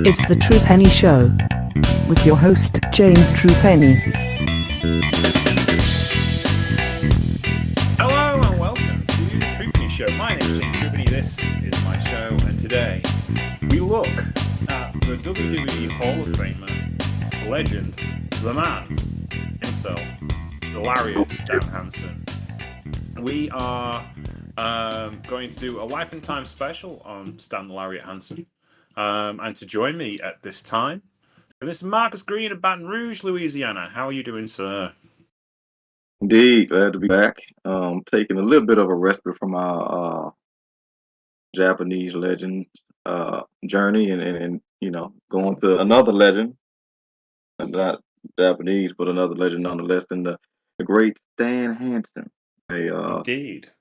It's the True Penny Show with your host, James True Penny. Hello and welcome to the True Penny Show. My name is James True Penny. This is my show, and today we look at the WWE Hall of Famer, the legend, the man himself, the Lariat, Stan Hansen. We are going to do a Life and Time special on Stan the Lariat Hansen. And to join me at this time, Mr. Marcus Green of Baton Rouge, Louisiana. How are you doing, sir? Indeed, glad to be back. Taking a little bit of a respite from our Japanese legend journey, and you know, going to another legend, not Japanese, but another legend nonetheless, and the great Stan Hansen, Indeed.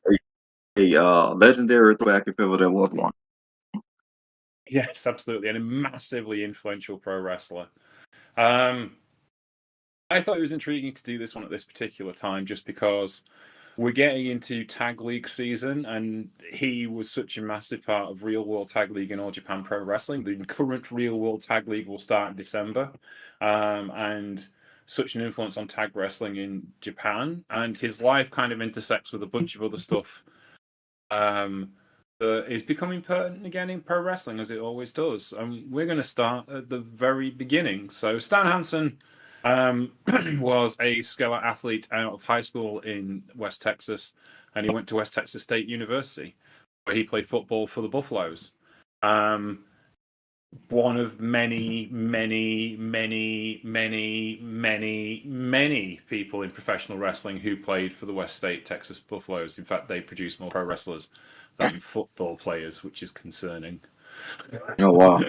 a legendary throwback if ever there was one. Yes, absolutely, and a massively influential pro wrestler. I thought it was intriguing to do this one at this particular time, just because we're getting into Tag League season, and he was such a massive part of Real World Tag League and All Japan Pro Wrestling. The current Real World Tag League will start in December, and such an influence on tag wrestling in Japan, and his life kind of intersects with a bunch of other stuff that is becoming pertinent again in pro wrestling, as it always does. We're going to start at the very beginning. So Stan Hansen was a scholar athlete out of high school in West Texas, and he went to West Texas State University, where he played football for the Buffaloes. One of many people in professional wrestling who played for the West State Texas Buffaloes. In fact, they produce more pro wrestlers than football players, which is concerning. Oh wow!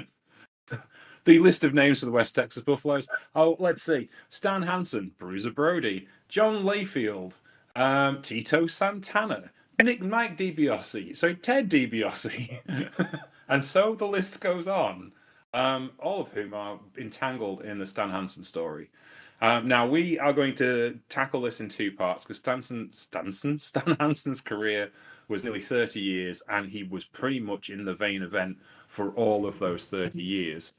The list of names for the West Texas Buffaloes. Oh, let's see: Stan Hansen, Bruiser Brody, John Layfield, Tito Santana, Mike DiBiase, so Ted DiBiase, and so the list goes on. All of whom are entangled in the Stan Hansen story. Now, we are going to tackle this in two parts, because Stan Hansen's career was nearly 30 years, and he was pretty much in the main event for all of those 30 years.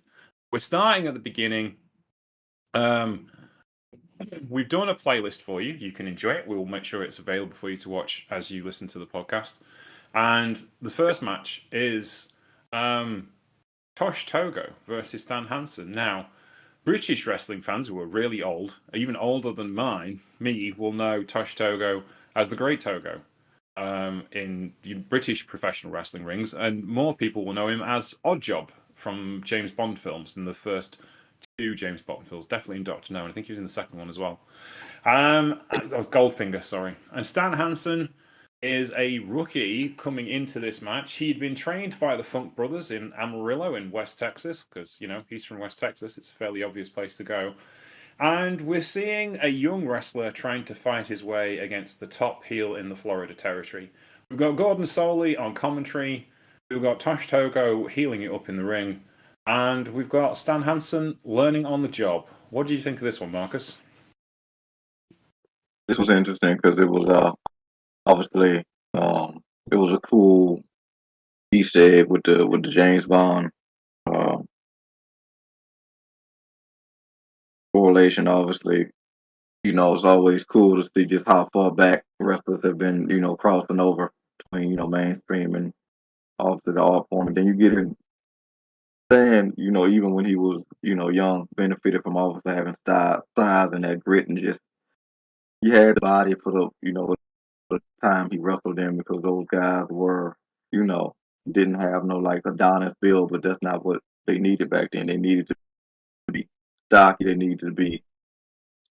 We're starting at the beginning. We've done a playlist for you. You can enjoy it. We'll make sure it's available for you to watch as you listen to the podcast. And the first match is Tosh Togo versus Stan Hansen. Now, British wrestling fans who are really old, even older than me, will know Tosh Togo as the Great Togo in British professional wrestling rings, and more people will know him as Oddjob from James Bond films, in the first two James Bond films, definitely in Doctor No, and I think he was in the second one as well. Goldfinger, sorry. And Stan Hansen is a rookie coming into this match. He'd been trained by the Funk Brothers in Amarillo in West Texas, because, you know, he's from West Texas. It's a fairly obvious place to go. And we're seeing a young wrestler trying to fight his way against the top heel in the Florida territory. We've got Gordon Soley on commentary. We've got Tosh Togo healing it up in the ring. And we've got Stan Hansen learning on the job. What do you think of this one, Marcus? This was interesting because it was obviously it was a cool Easter egg with the James Bond correlation. Obviously, you know, it's always cool to see just how far back wrestlers have been, you know, crossing over between, you know, mainstream and obviously the art form. And then you get in saying, you know, even when he was, you know, young, benefited from obviously having size and that grit, and just he had the body for the, you know, the time he wrestled in, because those guys were, you know, didn't have no like Adonis build, but that's not what they needed back then. They needed to be stocky, they needed to be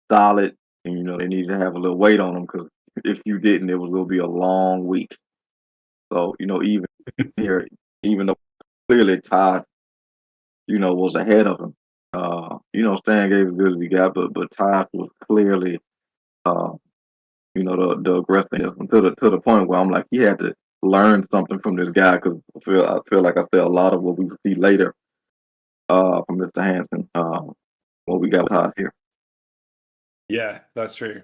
solid, and you know, they needed to have a little weight on them, because if you didn't, it was going to be a long week. So, you know, even here, even though clearly Todd, you know, was ahead of him, you know, Stan gave as good as he got, but Todd was clearly, you know, the aggressiveness to the point where I'm like, he had to learn something from this guy, because I feel like I said a lot of what we see later from Mr. Hansen, what we got with Todd here. Yeah, that's true.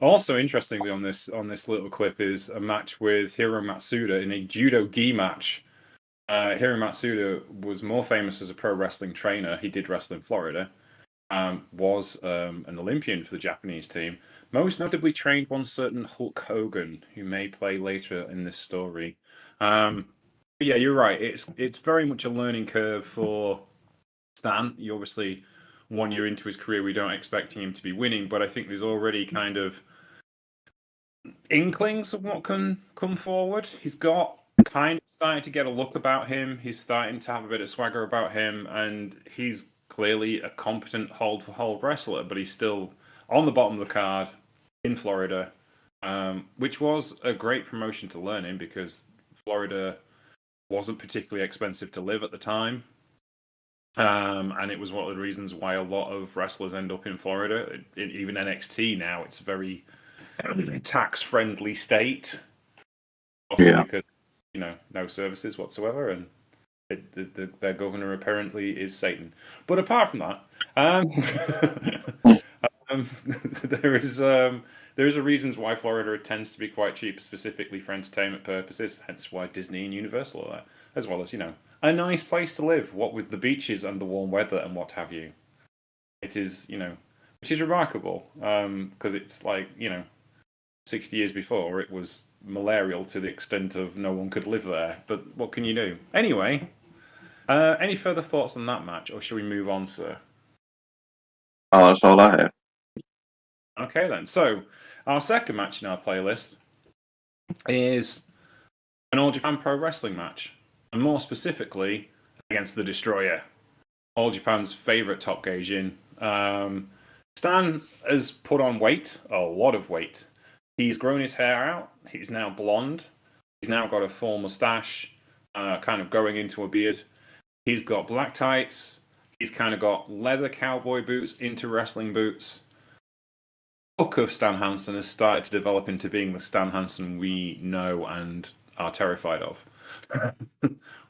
Also, interestingly, on this little clip is a match with Hiro Matsuda in a judo gi match Hiro Matsuda was more famous as a pro wrestling trainer. He did wrestle in Florida. Was an Olympian for the Japanese team. Most notably trained one certain Hulk Hogan, who may play later in this story. But yeah, you're right. It's very much a learning curve for Stan. You obviously 1 year into his career, we don't expect him to be winning, but I think there's already kind of inklings of what can come forward. He's got kind of starting to get a look about him. He's starting to have a bit of swagger about him, and he's clearly a competent hold for hold wrestler, but he's still on the bottom of the card in Florida, which was a great promotion to learn in because Florida wasn't particularly expensive to live at the time. And it was one of the reasons why a lot of wrestlers end up in Florida. Even NXT now, it's a very tax-friendly state. Also Yeah. because no services whatsoever, and their governor apparently is Satan. But apart from that, um, there is a reasons why Florida tends to be quite cheap, specifically for entertainment purposes. Hence why Disney and Universal are there, as well as a nice place to live. What with the beaches and the warm weather and what have you, it is which is remarkable because it's like 60 years before, it was malarial to the extent of no one could live there. But what can you do? Anyway, any further thoughts on that match, or shall we move on, sir? That's all I have. Okay, then. So, our second match in our playlist is an All Japan Pro Wrestling match, and more specifically, against the Destroyer, All Japan's favourite top gaijin. Stan has put on weight, a lot of weight. He's grown his hair out. He's now blonde. He's now got a full mustache, kind of going into a beard. He's got black tights. He's kind of got leather cowboy boots into wrestling boots. The look of Stan Hansen has started to develop into being the Stan Hansen we know and are terrified of.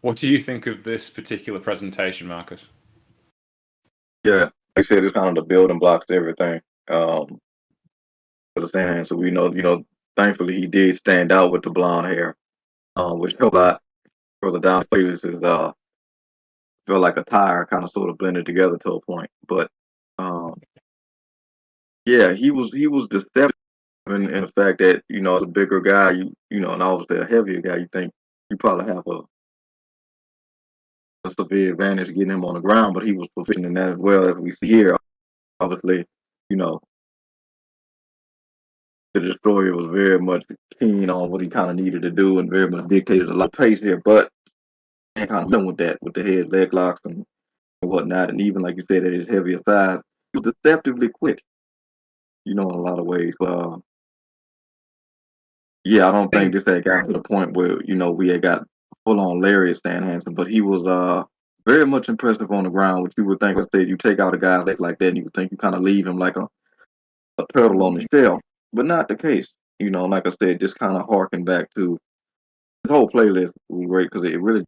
What do you think of this particular presentation, Marcus? Yeah, like I said, it's kind of the building blocks to everything. For the Stan, so we know, thankfully he did stand out with the blonde hair, which helped a lot further down the playlist. Is felt like a tire kind of sort of blended together to a point, but um, yeah, he was deceptive in the fact that as a bigger guy, and obviously a heavier guy, you think you probably have a severe advantage getting him on the ground, but he was proficient in that as well as we see here. Obviously, you know, the Destroyer was very much keen on what he kind of needed to do and very much dictated a lot of pace here, but and kind of done with that, with the head leg locks and whatnot, and even like you said, at his heavier side, he was deceptively quick, in a lot of ways. But yeah, I don't think this had gotten to the point where we had got full on Lariat Stan Hansen, but he was very much impressive on the ground, which you would think, I said, you take out a guy like that, and you would think you kind of leave him like a turtle on the shell, but not the case. Like I said, just kind of harking back to the whole playlist was great because it really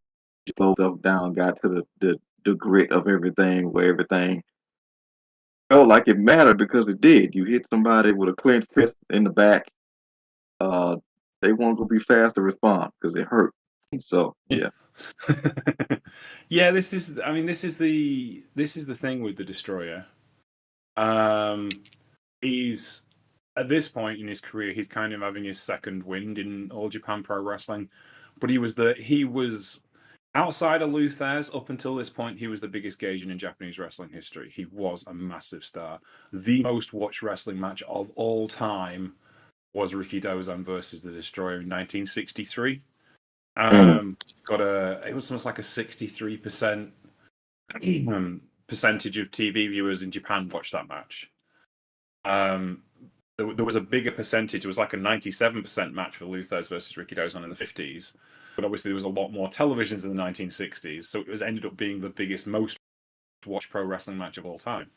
slowed up down, got to the grit of everything, where everything felt like it mattered because it did. You hit somebody with a clenched fist in the back, uh, they weren't gonna be fast to respond because it hurt. So yeah, Yeah, this is the thing with the Destroyer. He's at this point in his career, he's kind of having his second wind in All Japan Pro Wrestling, but he was outside of Lou Thesz up until this point. He was the biggest gaijin in Japanese wrestling history. He was a massive star. The most watched wrestling match of all time was Ricky Dozan versus the Destroyer in 1963. mm, It was almost like a 63% percentage of TV viewers in Japan watched that match. Um, there was a bigger percentage. It was like a 97% match for Lou Thesz versus Ricky Dozan in the 50s. But obviously there was a lot more televisions in the 1960s, so it was ended up being the biggest, most watched pro wrestling match of all time.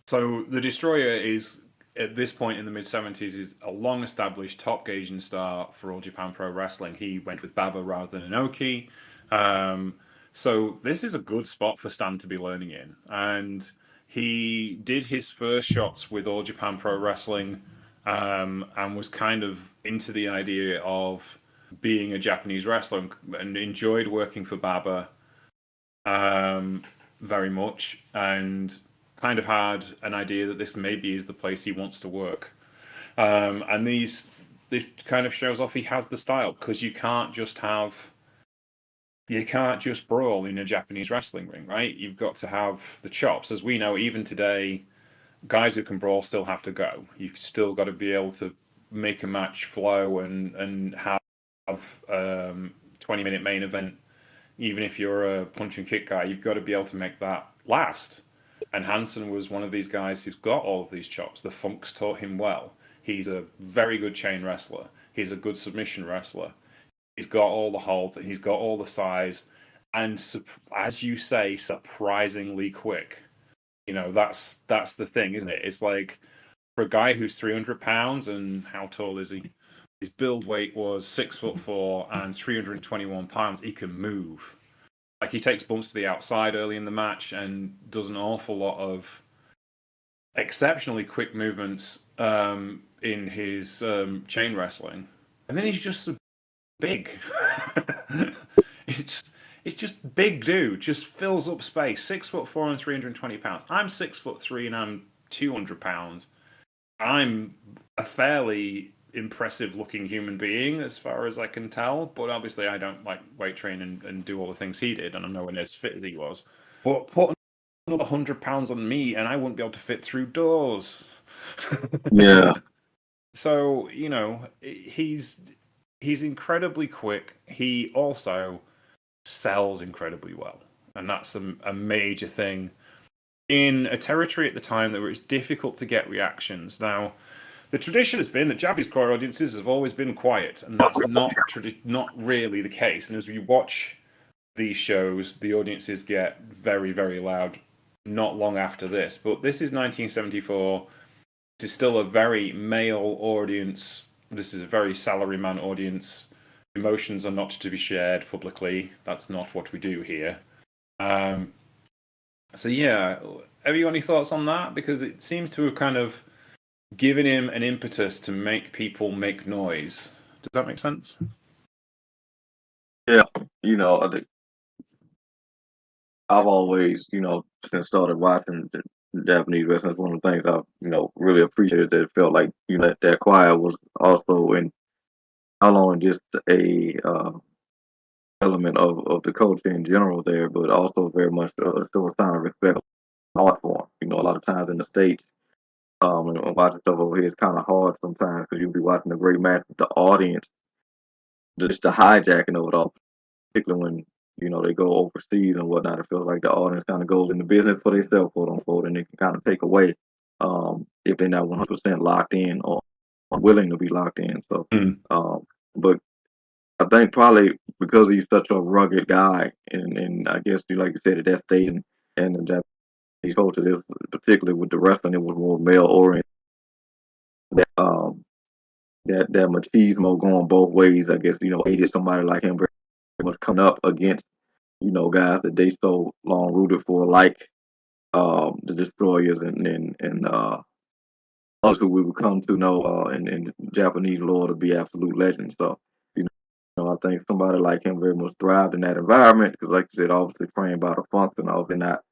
So the Destroyer is, at this point in the mid-70s, is a long-established top Gaijin star for All Japan Pro Wrestling. He went with Baba rather than Inoki. So this is a good spot for Stan to be learning in. And he did his first shots with All Japan Pro Wrestling and was kind of into the idea of being a Japanese wrestler and enjoyed working for Baba very much, and kind of had an idea that this maybe is the place he wants to work. And this kind of shows off he has the style, because you can't just brawl in a Japanese wrestling ring, right? You've got to have the chops. As we know, even today, guys who can brawl still have to go. You've still got to be able to make a match flow and have 20-minute main event. Even if you're a punch and kick guy, you've got to be able to make that last. And Hansen was one of these guys who's got all of these chops. The Funks taught him well. He's a very good chain wrestler. He's a good submission wrestler. He's got all the holds. He's got all the size. And as you say, surprisingly quick. That's the thing, isn't it? It's like, for a guy who's 300 pounds, and how tall is he? His build weight was 6'4" and 321 pounds. He can move. Like, he takes bumps to the outside early in the match and does an awful lot of exceptionally quick movements in his chain wrestling. And then he's just big. It's just big dude. Just fills up space. 6'4" and 320 pounds. I'm 6'3" and I'm 200 pounds. I'm a fairly impressive looking human being as far as I can tell, but obviously I don't like weight train and do all the things he did, and I'm nowhere near as fit as he was. But put another 100 pounds on me and I wouldn't be able to fit through doors. Yeah. So, he's incredibly quick. He also sells incredibly well, and that's a major thing in a territory at the time that it's difficult to get reactions. Now, the tradition has been that Japanese core audiences have always been quiet, and that's not really the case. And as we watch these shows, the audiences get very, very loud not long after this. But this is 1974. This is still a very male audience. This is a very salaryman audience. Emotions are not to be shared publicly. That's not what we do here. So yeah, have you got any thoughts on that? Because it seems to have kind of given him an impetus to make people make noise. Does that make sense? Yeah. I think I've always, since started watching the Japanese wrestling, it's one of the things I've, really appreciated, that it felt like, that choir was also in not only just a element of the culture in general there, but also very much still a sign of respect art form. A lot of times in the States, and watching stuff over here is kind of hard sometimes, because you'll be watching a great match with the audience, just the hijacking of it all, particularly when they go overseas and whatnot. It feels like the audience kind of goes into business for themselves, quote unquote, and they can kind of take away if they're not 100% locked in or willing to be locked in. So, but I think probably because he's such a rugged guy, and I guess like you said, at that stage and the Japanese culture, particularly with the wrestling, it was more male oriented. That machismo going both ways, I guess, aided somebody like him very much coming up against, guys that they so long rooted for, like the Destroyers and us, who we would come to know in Japanese lore to be absolute legends. So, I think somebody like him very much thrived in that environment, because, like you said, obviously trained by the Funks and obviously not,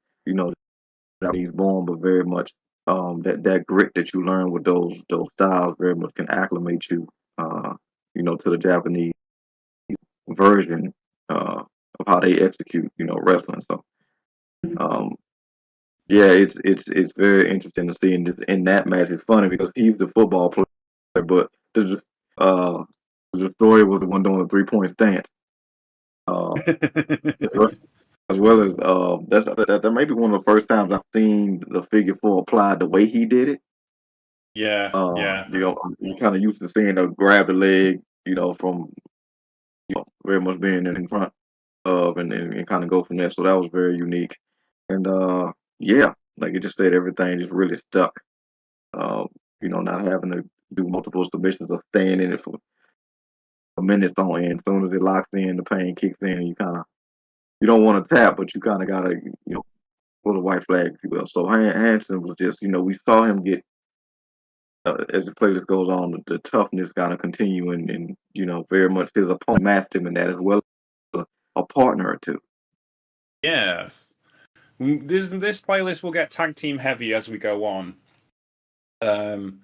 he's born, but very much that grit that you learn with those styles very much can acclimate you, to the Japanese version of how they execute, wrestling. So, yeah, it's very interesting to see in that match. It's funny because he's the football player, but uh, the story was the one doing the 3-point stance. As well as that may be one of the first times I've seen the figure four applied the way he did it. Yeah. You're kind of used to seeing her grab the leg, from very much being in front of, and kind of go from there. So that was very unique. And yeah, like you just said, everything just really stuck. Not having to do multiple submissions or staying in it for a minute on end. As soon as it locks in, the pain kicks in. You don't want to tap, but you kind of gotta pull the white flag, if you will. So Hansen was just, we saw him get as the playlist goes on, the toughness kind of continue, and very much his opponent matched him in that as well as a partner or two. Yes. This playlist will get tag team heavy as we go on. And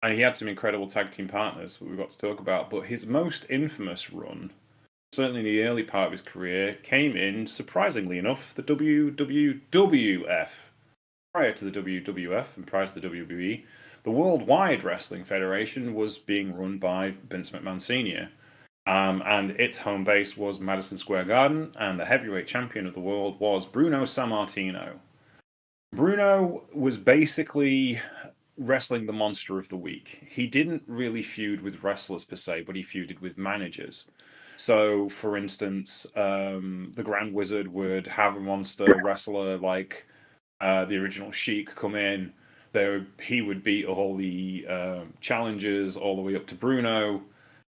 he had some incredible tag team partners that we've got to talk about. But his most infamous run, certainly in the early part of his career, came in, surprisingly enough, the WWF. Prior to the WWF and prior to the WWE, the Worldwide Wrestling Federation was being run by Vince McMahon Sr. And its home base was Madison Square Garden, and the heavyweight champion of the world was Bruno Sammartino. Bruno was basically wrestling the monster of the week. He didn't really feud with wrestlers per se, but he feuded with managers. So, for instance, the Grand Wizard would have a monster wrestler like the original Sheik come in. He would beat all the challengers all the way up to Bruno,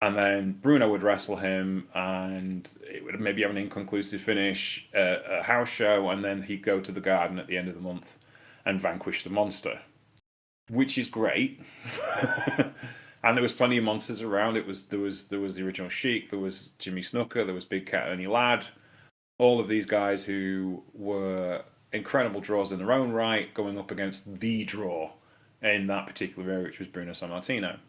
and then Bruno would wrestle him, and it would maybe have an inconclusive finish, a house show, and then he'd go to the Garden at the end of the month and vanquish the monster, which is great. And there was plenty of monsters around. There was the original Sheik, there was Jimmy Snuka, there was Big Cat Ernie Ladd, all of these guys who were incredible draws in their own right, going up against the draw in that particular area, which was Bruno Sammartino.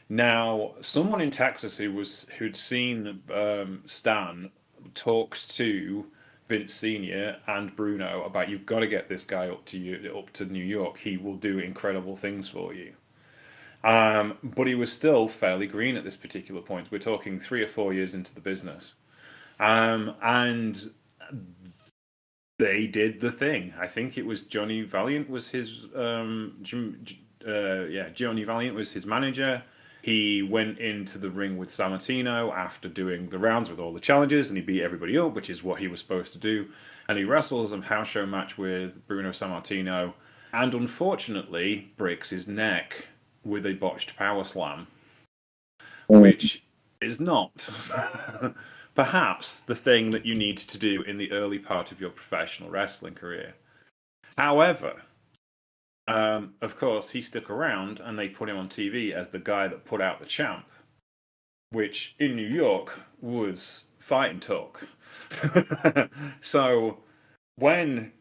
Now, someone in Texas who'd seen Stan talked to Vince Senior and Bruno about, you've got to get this guy up to New York. He will do incredible things for you. But he was still fairly green at this particular point. We're talking 3 or 4 years into the business, and they did the thing. I think it was Johnny Valiant was his Johnny Valiant was his manager. He went into the ring with Sammartino after doing the rounds with all the challenges, and he beat everybody up, which is what he was supposed to do. And he wrestles a house show match with Bruno Sammartino, and unfortunately breaks his neck with a botched power slam, which is not perhaps the thing that you need to do in the early part of your professional wrestling career. However, of course, he stuck around, and they put him on TV as the guy that put out the champ, which in New York was fighting talk. So when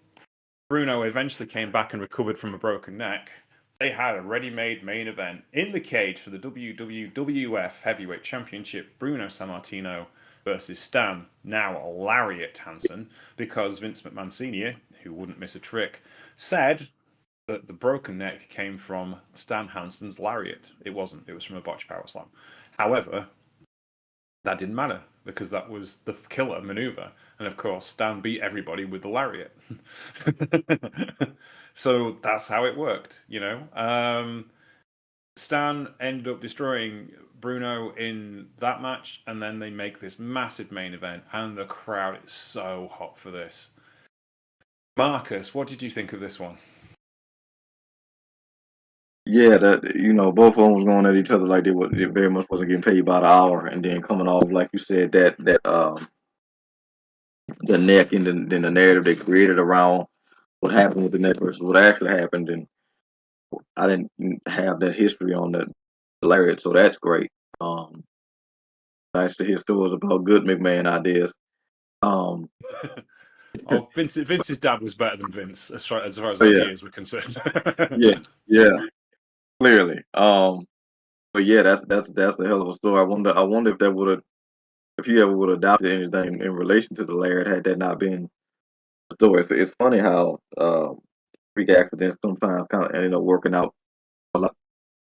Bruno eventually came back and recovered from a broken neck, they had a ready-made main event in the cage for the WWF Heavyweight Championship, Bruno Sammartino versus Stan, now Lariat Hansen, because Vince McMahon Sr., who wouldn't miss a trick, said that the broken neck came from Stan Hansen's lariat. It wasn't. It was from a botched power slam. However, that didn't matter because that was the killer maneuver. And of course, Stan beat everybody with the lariat. So that's how it worked, Stan ended up destroying Bruno in that match, and then they make this massive main event, and the crowd is so hot for this. Marcus, what did you think of this one? Yeah, that both of them was going at each other like they very much wasn't getting paid by the hour, and then coming off like you said that the neck, and then the narrative they created around what happened with the neck versus what actually happened, and I didn't have that history on the lariat, so that's great. Nice to hear stories about good McMahon ideas. Oh, Vince's dad was better than Vince as far as ideas were concerned. yeah, clearly. But yeah, that's a hell of a story. I wonder if he ever would have adopted anything in relation to the Lariat had that not been the story. It's funny how freak accidents sometimes kind of end up working out a lot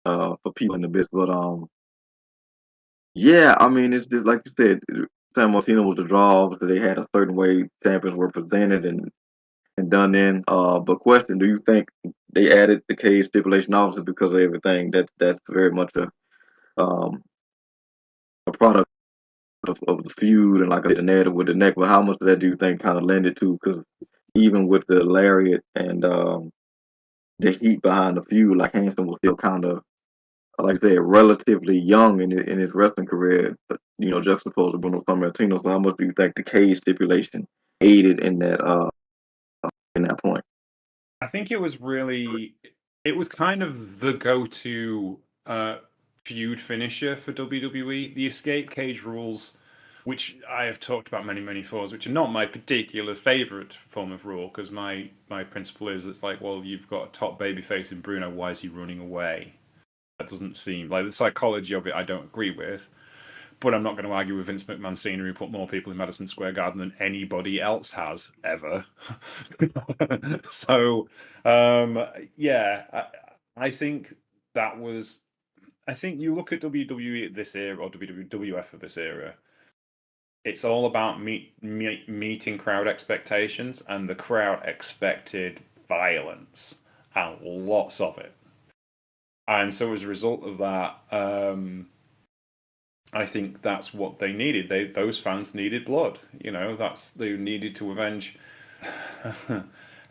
for people in the business. But yeah, I mean, it's just like you said, San Martino was the draw. Obviously, they had a certain way champions were presented and done in. But question: do you think they added the cage stipulation obviously because of everything? That's very much a product of the feud and like the narrative with the neck. But how much of that do you think kind of lended to? Because even with the lariat and the heat behind the feud, like Hansen was still kind of, like I said, relatively young in his wrestling career. But, juxtaposed to Bruno Sammartino. So how much do you think the cage stipulation aided in that point? I think it was really it was kind of the go-to feud finisher for WWE. The escape cage rules, which I have talked about many times, which are not my particular favorite form of rule, because my principle is it's like, well, you've got a top babyface in Bruno, why is he running away? That doesn't seem like the psychology of it. I don't agree with. But I'm not going to argue with Vince McMahon Sr., who put more people in Madison Square Garden than anybody else has ever. So, yeah, I think that was. I think you look at WWE at this era, or WWF of this era, it's all about meeting crowd expectations, and the crowd expected violence, and lots of it. And so as a result of that, I think that's what they needed. Those fans needed blood. You know, they needed to avenge.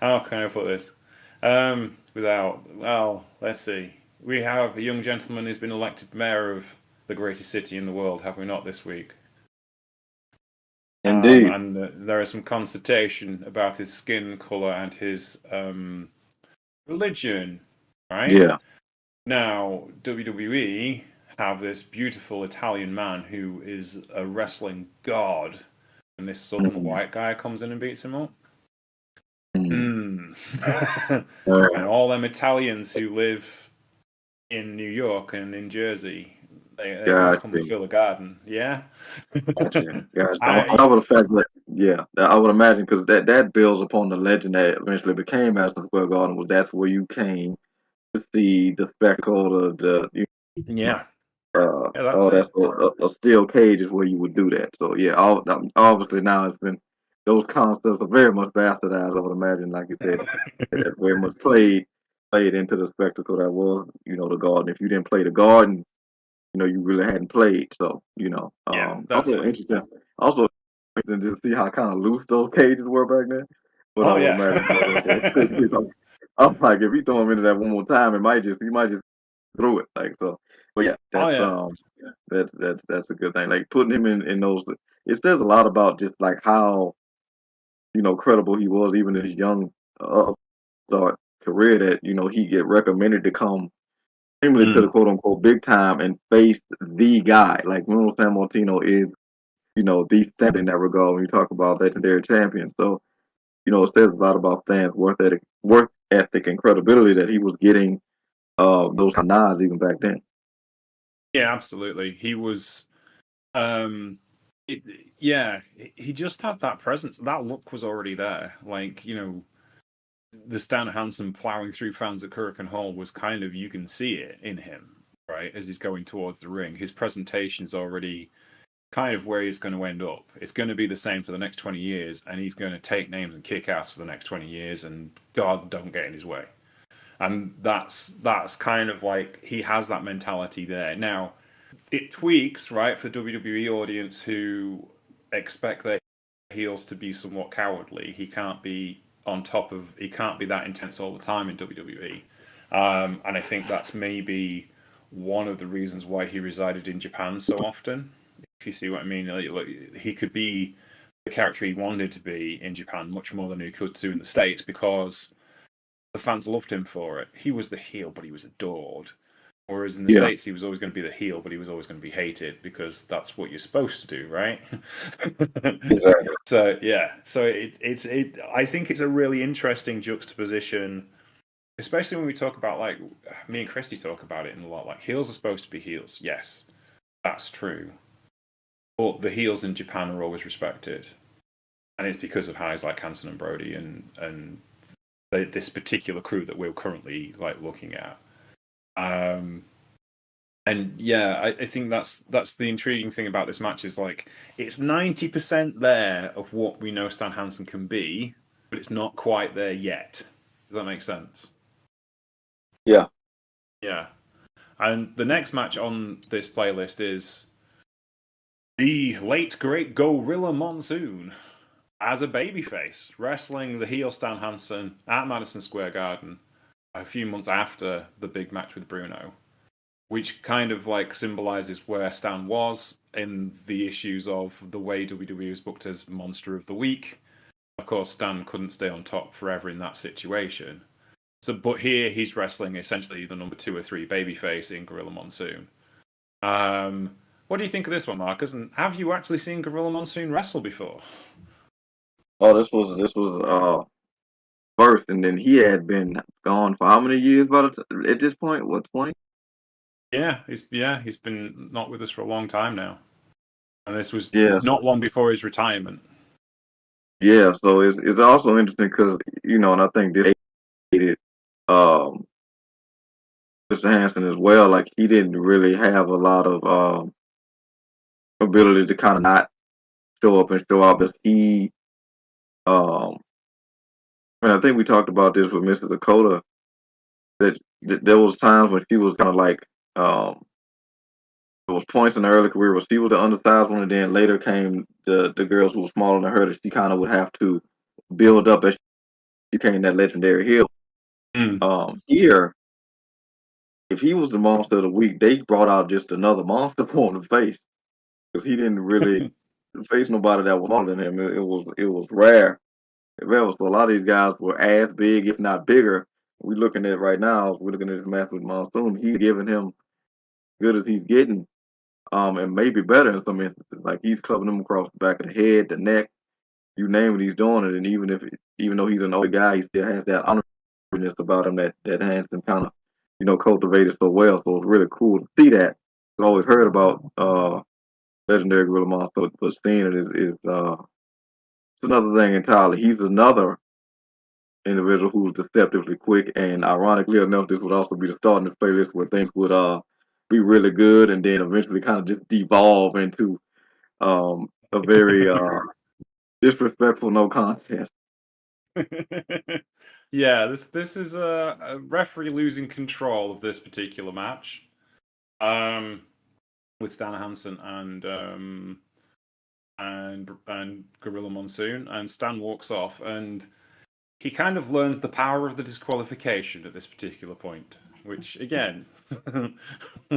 How can I put this? Let's see. We have a young gentleman who's been elected mayor of the greatest city in the world, have we not, this week? Indeed. And there is some consultation about his skin color and his religion, right? Yeah. Now, WWE have this beautiful Italian man who is a wrestling god, and this southern white guy comes in and beats him up. And all them Italians who live in New York and in Jersey, they all come and fill the garden. Yeah. Gotcha. I would fact that, yeah, I would imagine, because that builds upon the legend that eventually became Madison Square Garden. Was that's where you came to see the spectacle of Yeah. That's that's it. a steel cage is where you would do that. So yeah, obviously now it's been, those concepts are very much bastardized. I would imagine, like you said, it very much played into the spectacle that was, the garden. If you didn't play the garden, you really hadn't played. So, Yeah, that's also it. interesting. Also interesting to see how kind of loose those cages were back then. But I Oh would yeah. imagine, I'm like, if he throw him into that one more time, he might just throw it. Like, so. But yeah, Oh yeah. that's a good thing. Like, putting him in those, it says a lot about just like how credible he was, even in his young start career, that he get recommended to come seemingly to the quote unquote big time and face the guy. Like, Bruno Sammartino is, the standard in that regard when you talk about legendary champions. So, it says a lot about fans' work ethic and credibility that he was getting those kind of nods even back then. Yeah, absolutely. He was yeah, he just had that presence. That look was already there. Like, the Stan Hansen plowing through fans at Hurricane Hall was kind of, you can see it in him, right? As he's going towards the ring. His presentation's already kind of where he's going to end up. It's going to be the same for the next 20 years, and he's going to take names and kick ass for the next 20 years, and God don't get in his way. And that's kind of like, he has that mentality there. Now, it tweaks, right, for WWE audience who expect their heels to be somewhat cowardly. He can't be he can't be that intense all the time in WWE. And I think that's maybe one of the reasons why he resided in Japan so often. If you see what I mean, like, he could be the character he wanted to be in Japan much more than he could do in the States, because the fans loved him for it. He was the heel, but he was adored. Whereas in the States, he was always going to be the heel, but he was always going to be hated, because that's what you're supposed to do, right? Exactly. So yeah, so I think it's a really interesting juxtaposition, especially when we talk about, like, me and Christy talk about it in a lot. Like, heels are supposed to be heels. Yes, that's true. But the heels in Japan are always respected, and it's because of guys like Hansen and Brody and this particular crew that we're currently like looking at. And yeah, I think that's the intriguing thing about this match, is like, it's 90% there of what we know Stan Hansen can be, but it's not quite there yet. Does that make sense? Yeah. Yeah. And the next match on this playlist is the late great Gorilla Monsoon as a babyface, wrestling the heel Stan Hansen at Madison Square Garden a few months after the big match with Bruno, which kind of like symbolizes where Stan was in the issues of the way WWE was booked as Monster of the Week. Of course, Stan couldn't stay on top forever in that situation. but here he's wrestling essentially the number 2 or 3 babyface in Gorilla Monsoon. What do you think of this one, Marcus? And have you actually seen Gorilla Monsoon wrestle before? Oh, this was first, and then he had been gone for how many years? At this point, what 20? Yeah, he's been not with us for a long time now, and this was Yes, not long before his retirement. yeah. So it's also interesting because and I think this aided um Mr. Hansen as well. Like he didn't really have a lot of ability to kind of not show up and show out, but he um and I think we talked about this with Mr. Dakota that there was times when she was kind of like there was points in the early career where she was the undersized one, and then later came the girls who were smaller than her that she kind of would have to build up as she became that legendary heel. Mm. Here, if he was the monster of the week, they brought out just another monster for him to face because he didn't really face nobody that was smaller than him. It was rare. So a lot of these guys were as big, if not bigger. We're looking at right now. We're looking at this match with Monsoon. He's giving him good as he's getting, and maybe better in some instances. Like he's clubbing him across the back of the head, the neck, you name it, he's doing it. And even though he's an older guy, he still has that honorableness about him that Hanson kind of cultivated so well. So it's really cool to see that. I've always heard about legendary Gorilla Monster, but seeing it is it's another thing entirely. He's another individual who's deceptively quick, and ironically enough, this would also be the starting to playlist where things would be really good, and then eventually kind of just devolve into a very disrespectful no contest. Yeah, this is a referee losing control of this particular match, with Stan Hansen and Gorilla Monsoon, and Stan walks off, and he kind of learns the power of the disqualification at this particular point, which again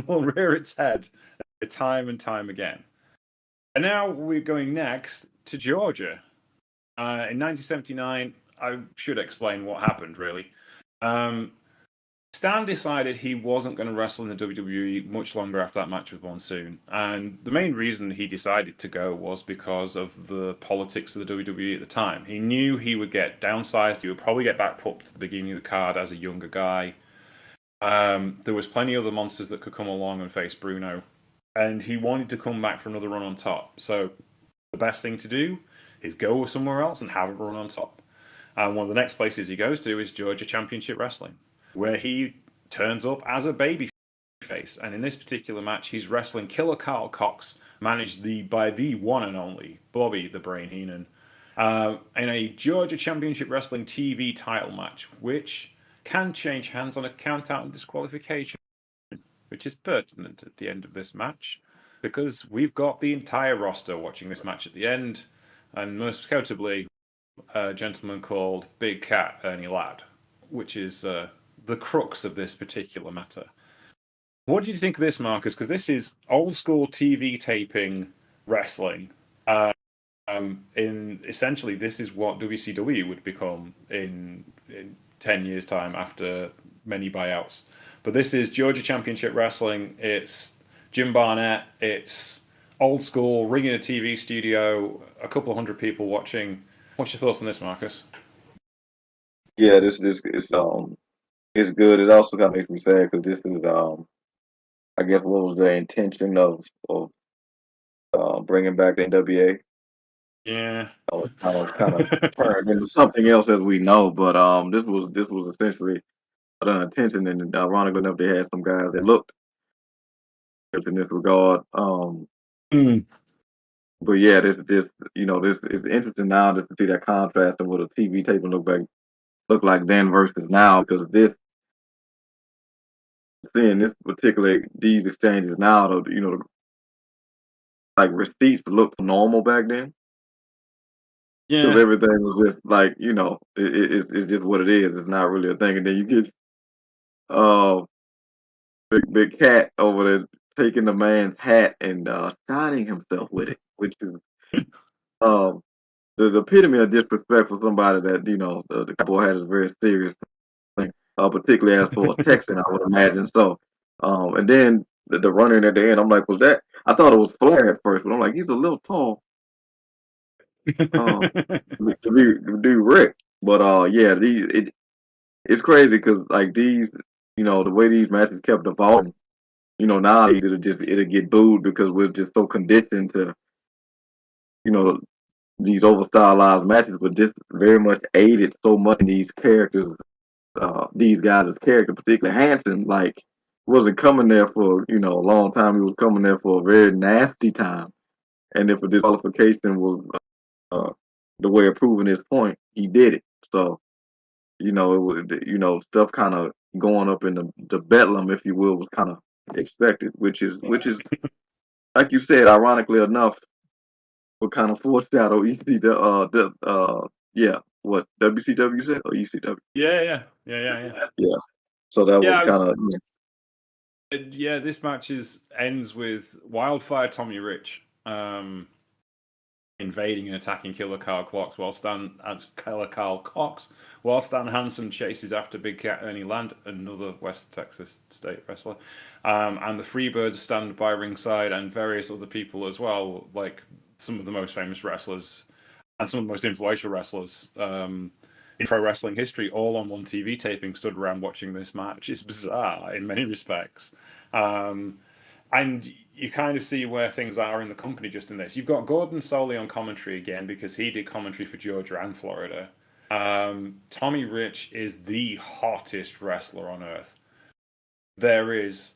will rear its head time and time again. And now we're going next to Georgia. In 1979, I should explain what happened, really. Stan decided he wasn't going to wrestle in the WWE much longer after that match with Monsoon. And the main reason he decided to go was because of the politics of the WWE at the time. He knew he would get downsized. He would probably get back put to the beginning of the card as a younger guy. There was plenty of other monsters that could come along and face Bruno. And he wanted to come back for another run on top. So the best thing to do is go somewhere else and have a run on top. And one of the next places he goes to is Georgia Championship Wrestling, where he turns up as a baby face. And in this particular match, he's wrestling Killer Carl Cox, managed by the one and only Bobby the Brain Heenan, in a Georgia Championship Wrestling TV title match, which can change hands on a count-out and disqualification, which is pertinent at the end of this match, because we've got the entire roster watching this match at the end, and most notably, a gentleman called Big Cat Ernie Ladd, which is the crux of this particular matter. What do you think of this, Marcus? Because this is old school TV taping wrestling. In essentially, this is what WCW would become in 10 years' time after many buyouts. But this is Georgia Championship Wrestling. It's Jim Barnett. It's old school, ring in a TV studio, a couple of hundred people watching. What's your thoughts on this, Marcus? Yeah, this it's good. It also kind of makes me sad because this is I guess what was the intention of bringing back the NWA. Yeah. Kind of turned into something else as we know, but this was essentially an intention, and ironically enough, they had some guys that looked in this regard. Mm. But yeah, this it's interesting now just to see that contrast and what a TV taping look like then versus now, because seeing this particular these exchanges now, like receipts look normal back then. Because Yeah. everything was just like, it's just what it is. It's not really a thing. And then you get uh big cat over there taking the man's hat and shining himself with it, which is um the epitome of disrespect for somebody that, the boy had is very serious thing. particularly as for a Texan, I would imagine. So, and then the running at the end, I'm like, was that? I thought it was Flair at first, but I'm like, he's a little tall. To be Rick. But yeah, it's crazy because like these, the way these matches kept evolving. Nowadays it'll get booed because we're just so conditioned to, you know, these over stylized matches, but this very much aided so much in these characters, these guys' character, particularly Hansen, like wasn't coming there for, a long time. He was coming there for a very nasty time. And if a disqualification was uh, the way of proving his point, he did it. So, it was, stuff kind of going up in the bedlam, if you will, was kind of expected, which is like you said, ironically enough, what kind of foreshadow yeah, what WCW said or ECW? Yeah. Yeah. So that was Yeah, kind of yeah. This match ends with Wildfire Tommy Rich invading and attacking Killer Carl Cox while Stan Hansen chases after Big Cat Ernie Land, another West Texas state wrestler, and the Freebirds stand by ringside and various other people as well, like some of the most famous wrestlers and some of the most influential wrestlers in pro wrestling history, all on one TV taping, stood around watching this match. It's bizarre in many respects. And you kind of see where things are in the company just in this. You've got Gordon solely on commentary again because he did commentary for Georgia and Florida. Tommy Rich is the hottest wrestler on earth. There is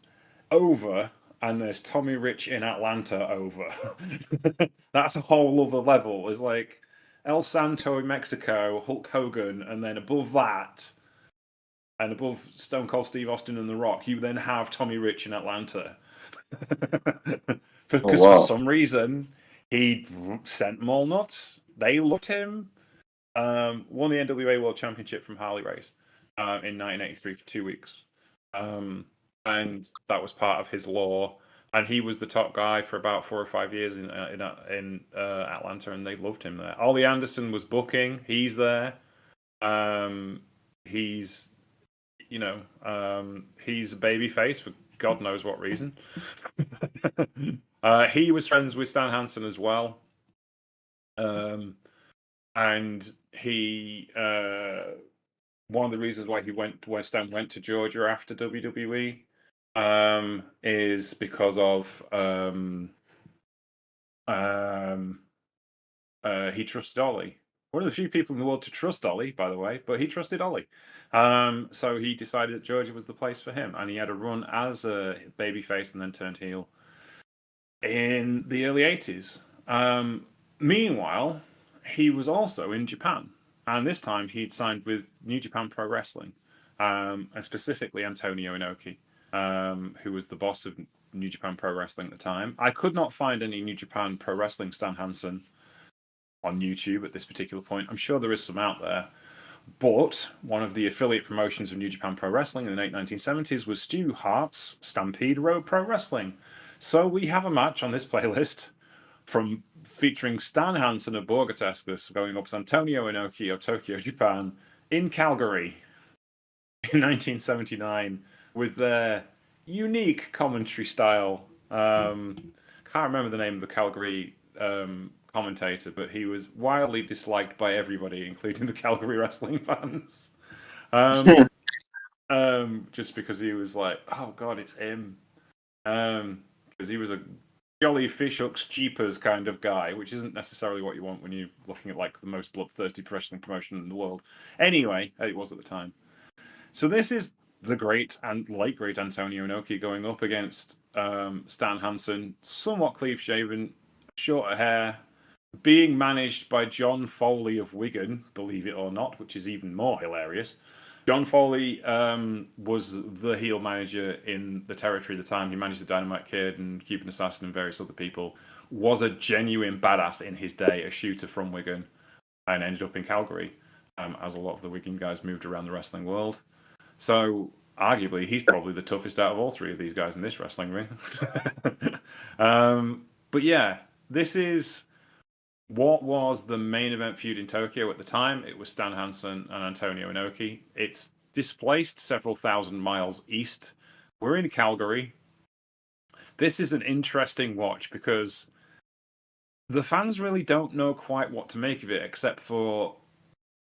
over, and there's Tommy Rich in Atlanta over. That's a whole other level. It's like El Santo in Mexico, Hulk Hogan, and then above that, and above Stone Cold Steve Austin and The Rock, you then have Tommy Rich in Atlanta. oh Because for wow. some reason he sent them all nuts. They loved him. Won the NWA World Championship from Harley Race in 1983 for 2 weeks, and that was part of his lore. And he was the top guy for about 4 or 5 years in Atlanta, and they loved him there. Ollie Anderson was booking. He's there. He's he's a baby face for God knows what reason. He was friends with Stan Hansen as well. And he one of the reasons why Stan went to Georgia after WWE is because of he trusted Ollie. One of the few people in the world to trust Ollie, by the way, but he trusted Ollie. So he decided that Georgia was the place for him, and he had a run as a babyface and then turned heel in the early 80s. Meanwhile, he was also in Japan, and this time he'd signed with New Japan Pro Wrestling, and specifically Antonio Inoki, who was the boss of New Japan Pro Wrestling at the time. I could not find any New Japan Pro Wrestling Stan Hansen on YouTube at this particular point. I'm sure there is some out there. But one of the affiliate promotions of New Japan Pro Wrestling in the late 1970s was Stu Hart's Stampede Road Pro Wrestling. So we have a match on this playlist from featuring Stan Hansen of Borger Texas going up Antonio Inoki of Tokyo, Japan, in Calgary in 1979 with their unique commentary style. Can't remember the name of the Calgary commentator, but he was wildly disliked by everybody, including the Calgary wrestling fans. Just because he was like, oh god, it's him. Because he was a jolly fish hooks jeepers kind of guy, which isn't necessarily what you want when you're looking at like the most bloodthirsty wrestling promotion in the world. Anyway, it was at the time. So this is the great and late great Antonio Inoki going up against Stan Hansen, somewhat cleave shaven, shorter hair, being managed by John Foley of Wigan, believe it or not, which is even more hilarious. John Foley was the heel manager in the territory at the time. He managed the Dynamite Kid and Cuban Assassin and various other people. Was a genuine badass in his day, a shooter from Wigan, and ended up in Calgary, as a lot of the Wigan guys moved around the wrestling world. So arguably, he's probably the toughest out of all three of these guys in this wrestling ring. But yeah, this is what was the main event feud in Tokyo at the time. It was Stan Hansen and Antonio Inoki. It's displaced several thousand miles east. We're in Calgary. This is an interesting watch because the fans really don't know quite what to make of it, except for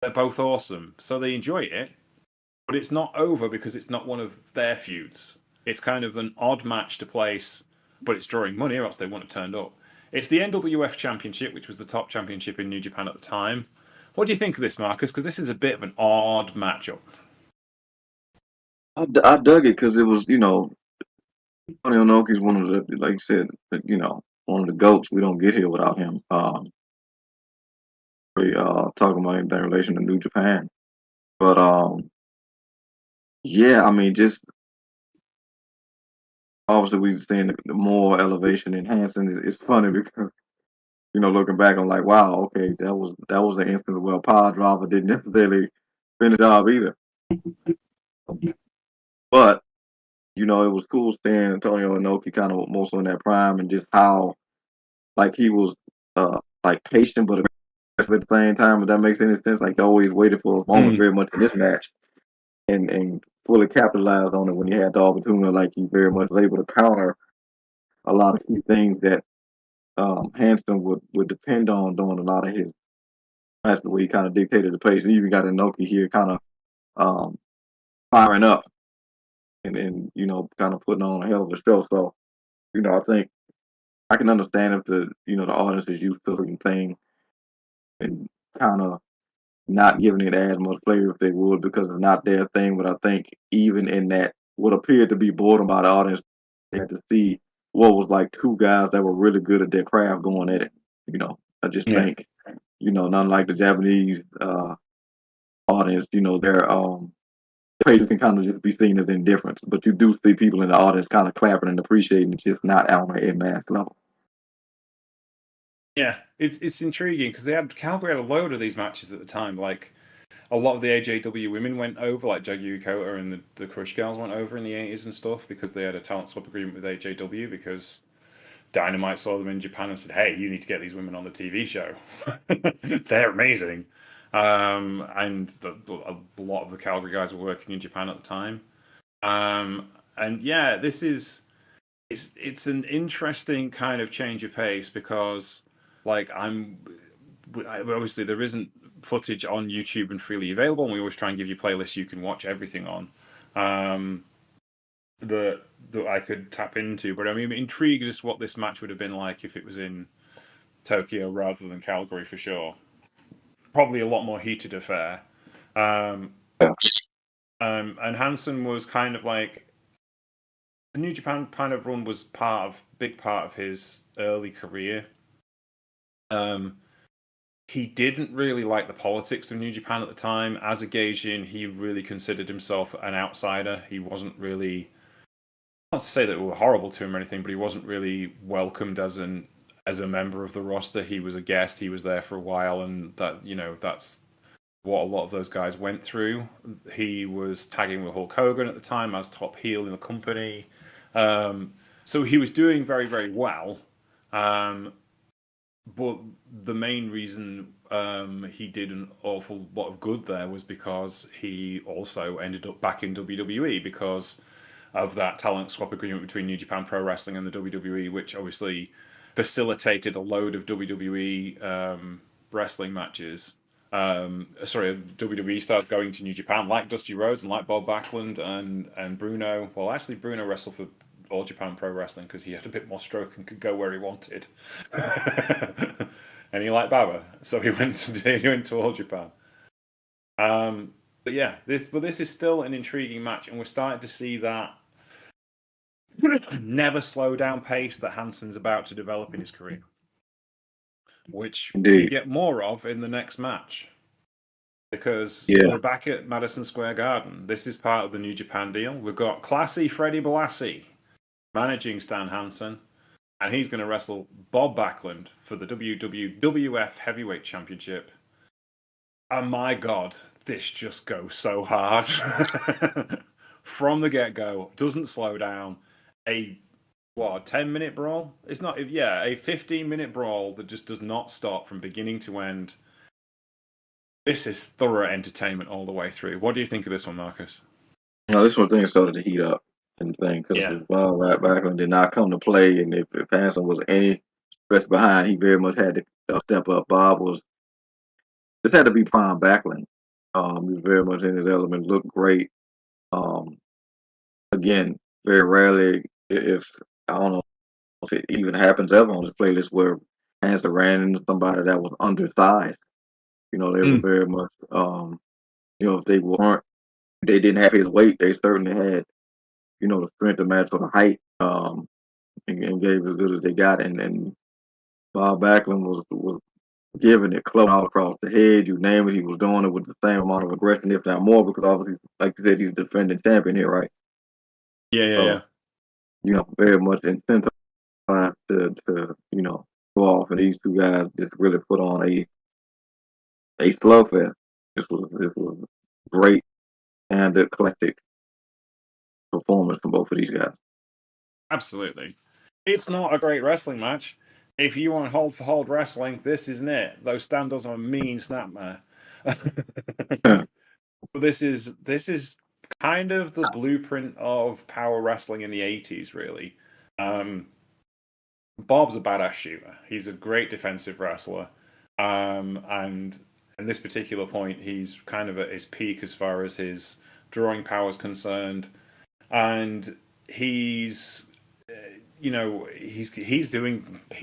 they're both awesome. So they enjoy it, but it's not over because it's not one of their feuds. It's kind of an odd match to place, but it's drawing money or else they wouldn't have turned up. It's the NWF Championship, which was the top championship in New Japan at the time. What do you think of this, Marcus? Because this is a bit of an odd matchup. I dug it because it was, Tony Onoki's one of the, like you said, one of the goats. We don't get here without him. Talking about anything in relation to New Japan, but yeah, I mean, just obviously we've seen the more elevation in Hansen. It's funny because looking back, I'm like, wow, okay, that was the instance where Power Driver didn't necessarily finish off either, but it was cool seeing Antonio Inoki kind of most in that prime and just how like he was like patient but aggressive at the same time. If that makes any sense, like always waited for a moment very much in this match and fully capitalized on it when you had the opportunity. Like he very much was able to counter a lot of key things that Hansen would depend on doing a lot of his matches where he kind of dictated the pace. And you even got Inoki here kind of firing up and kind of putting on a hell of a show. So I think I can understand if the audience is used to a certain thing and kind of not giving it as much flavor if they would because it's not their thing. But I think even in that what appeared to be boredom by the audience, they had to see what was like two guys that were really good at their craft going at it. I just think, not like the Japanese audience, their praise can kind of just be seen as indifference. But you do see people in the audience kind of clapping and appreciating it, just not on a mass level. Yeah, it's intriguing because Calgary had a load of these matches at the time. Like a lot of the AJW women went over, like Jagu Yokota and the Crush Girls went over in the 80s and stuff because they had a talent swap agreement with AJW because Dynamite saw them in Japan and said, "Hey, you need to get these women on the TV show. They're amazing." And a lot of the Calgary guys were working in Japan at the time. And yeah, it's an interesting kind of change of pace because like obviously there isn't footage on YouTube and freely available, and we always try and give you playlists you can watch everything on. That I could tap into, but I'm intrigued as to what this match would have been like if it was in Tokyo rather than Calgary for sure. Probably a lot more heated affair. And Hansen was kind of like the New Japan kind of run was big part of his early career. He didn't really like the politics of New Japan at the time. As a Gaijin, he really considered himself an outsider. He wasn't really, not to say that we were horrible to him or anything, but he wasn't really welcomed as a member of the roster. He was a guest. He was there for a while, and that's what a lot of those guys went through. He was tagging with Hulk Hogan at the time as top heel in the company. So he was doing very, very well. But the main reason he did an awful lot of good there was because he also ended up back in WWE because of that talent swap agreement between New Japan Pro Wrestling and the WWE, which obviously facilitated a load of WWE wrestling matches. WWE stars going to New Japan, like Dusty Rhodes and like Bob Backlund and Bruno. Well, actually, Bruno wrestled for All Japan Pro Wrestling because he had a bit more stroke and could go where he wanted. And he liked Baba, so he went to All Japan. But yeah, this is still an intriguing match, and we're starting to see that never slow down pace that Hansen's about to develop in his career, which we get more of in the next match. Because we're back at Madison Square Garden. This is part of the New Japan deal. We've got classy Freddie Blassie managing Stan Hansen, and he's going to wrestle Bob Backlund for the WWF Heavyweight Championship. And my God, this just goes so hard. From the get-go, doesn't slow down. A 10-minute brawl? It's not, a 15-minute brawl that just does not stop from beginning to end. This is thorough entertainment all the way through. What do you think of this one, Marcus? You know, this one thing started to heat up and thing because Yeah. if Bob Backlund did not come to play, and if Hansen was any stretch behind, he very much had to step up. Bob was this had to be prime Backlund. He was very much in his element, looked great. Um, again, very rarely, if I don't know if it even happens ever on this playlist where Hansen ran into somebody that was undersized. You know, they were Mm. very much, you know, if they didn't have his weight, they certainly had, you know, the strength to match for the height, and gave as good as they got. And Bob Backlund was giving it club out across the head, you name it. He was doing it with the same amount of aggression, if not more, because obviously, like you said, he's defending champion here, right? Yeah. So, you know, very much incentivized to you know, go off. And these two guys just really put on a slugfest. This was great and eclectic performance from both of these guys. Absolutely. It's not a great wrestling match. If you want hold for hold wrestling, this isn't it. Those stand-ups are a mean snapmare. This is kind of the blueprint of power wrestling in the 80s, really. Bob's a badass shooter. He's a great defensive wrestler. And in this particular point, he's kind of at his peak as far as his drawing power is concerned. And he's you know, he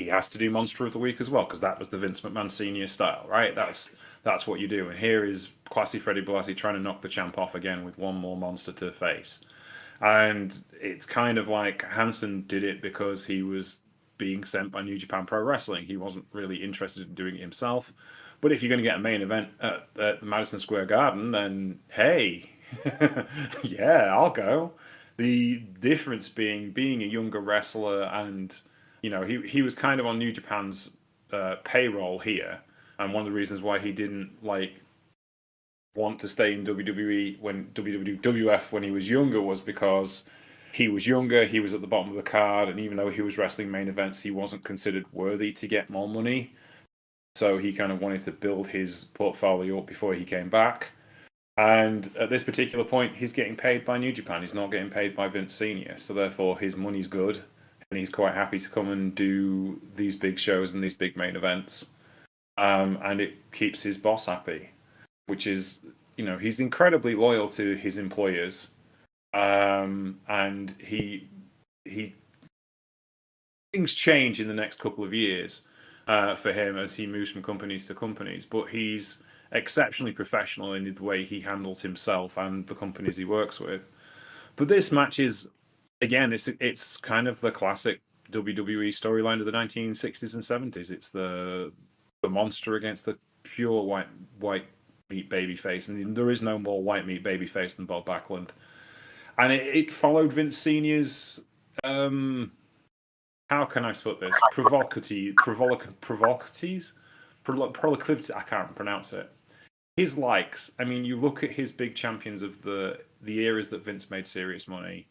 has to do Monster of the Week as well, because that was the Vince McMahon Senior style, right? That's what you do. And here is classy Freddie Blassie trying to knock the champ off again with one more monster to face. And it's kind of like Hansen did it because he was being sent by New Japan Pro Wrestling. He wasn't really interested in doing it himself. But if you're going to get a main event at the Madison Square Garden, then hey, yeah, I'll go. The difference being a younger wrestler, and you know, he was kind of on New Japan's payroll here, and one of the reasons why he didn't want to stay in WWE when WWF when he was younger was because he was younger, he was at the bottom of the card, and even though he was wrestling main events, he wasn't considered worthy to get more money. So he kind of wanted to build his portfolio up before he came back. And at this particular point, he's getting paid by New Japan. He's not getting paid by Vince Senior. So therefore, his money's good, and he's quite happy to come and do these big shows and these big main events. And it keeps his boss happy, which is, you know, he's incredibly loyal to his employers. And he things change in the next couple of years for him as he moves from companies to companies, but he's exceptionally professional in the way he handles himself and the companies he works with. But this match is, again, it's kind of the classic WWE storyline of the 1960s and 70s. It's the monster against the pure white meat babyface, and there is no more white meat babyface than Bob Backlund. And it followed Vince Senior's how can I put this? Proclivity. I can't pronounce it. His likes. I mean, you look at his big champions of the eras that Vince made serious money,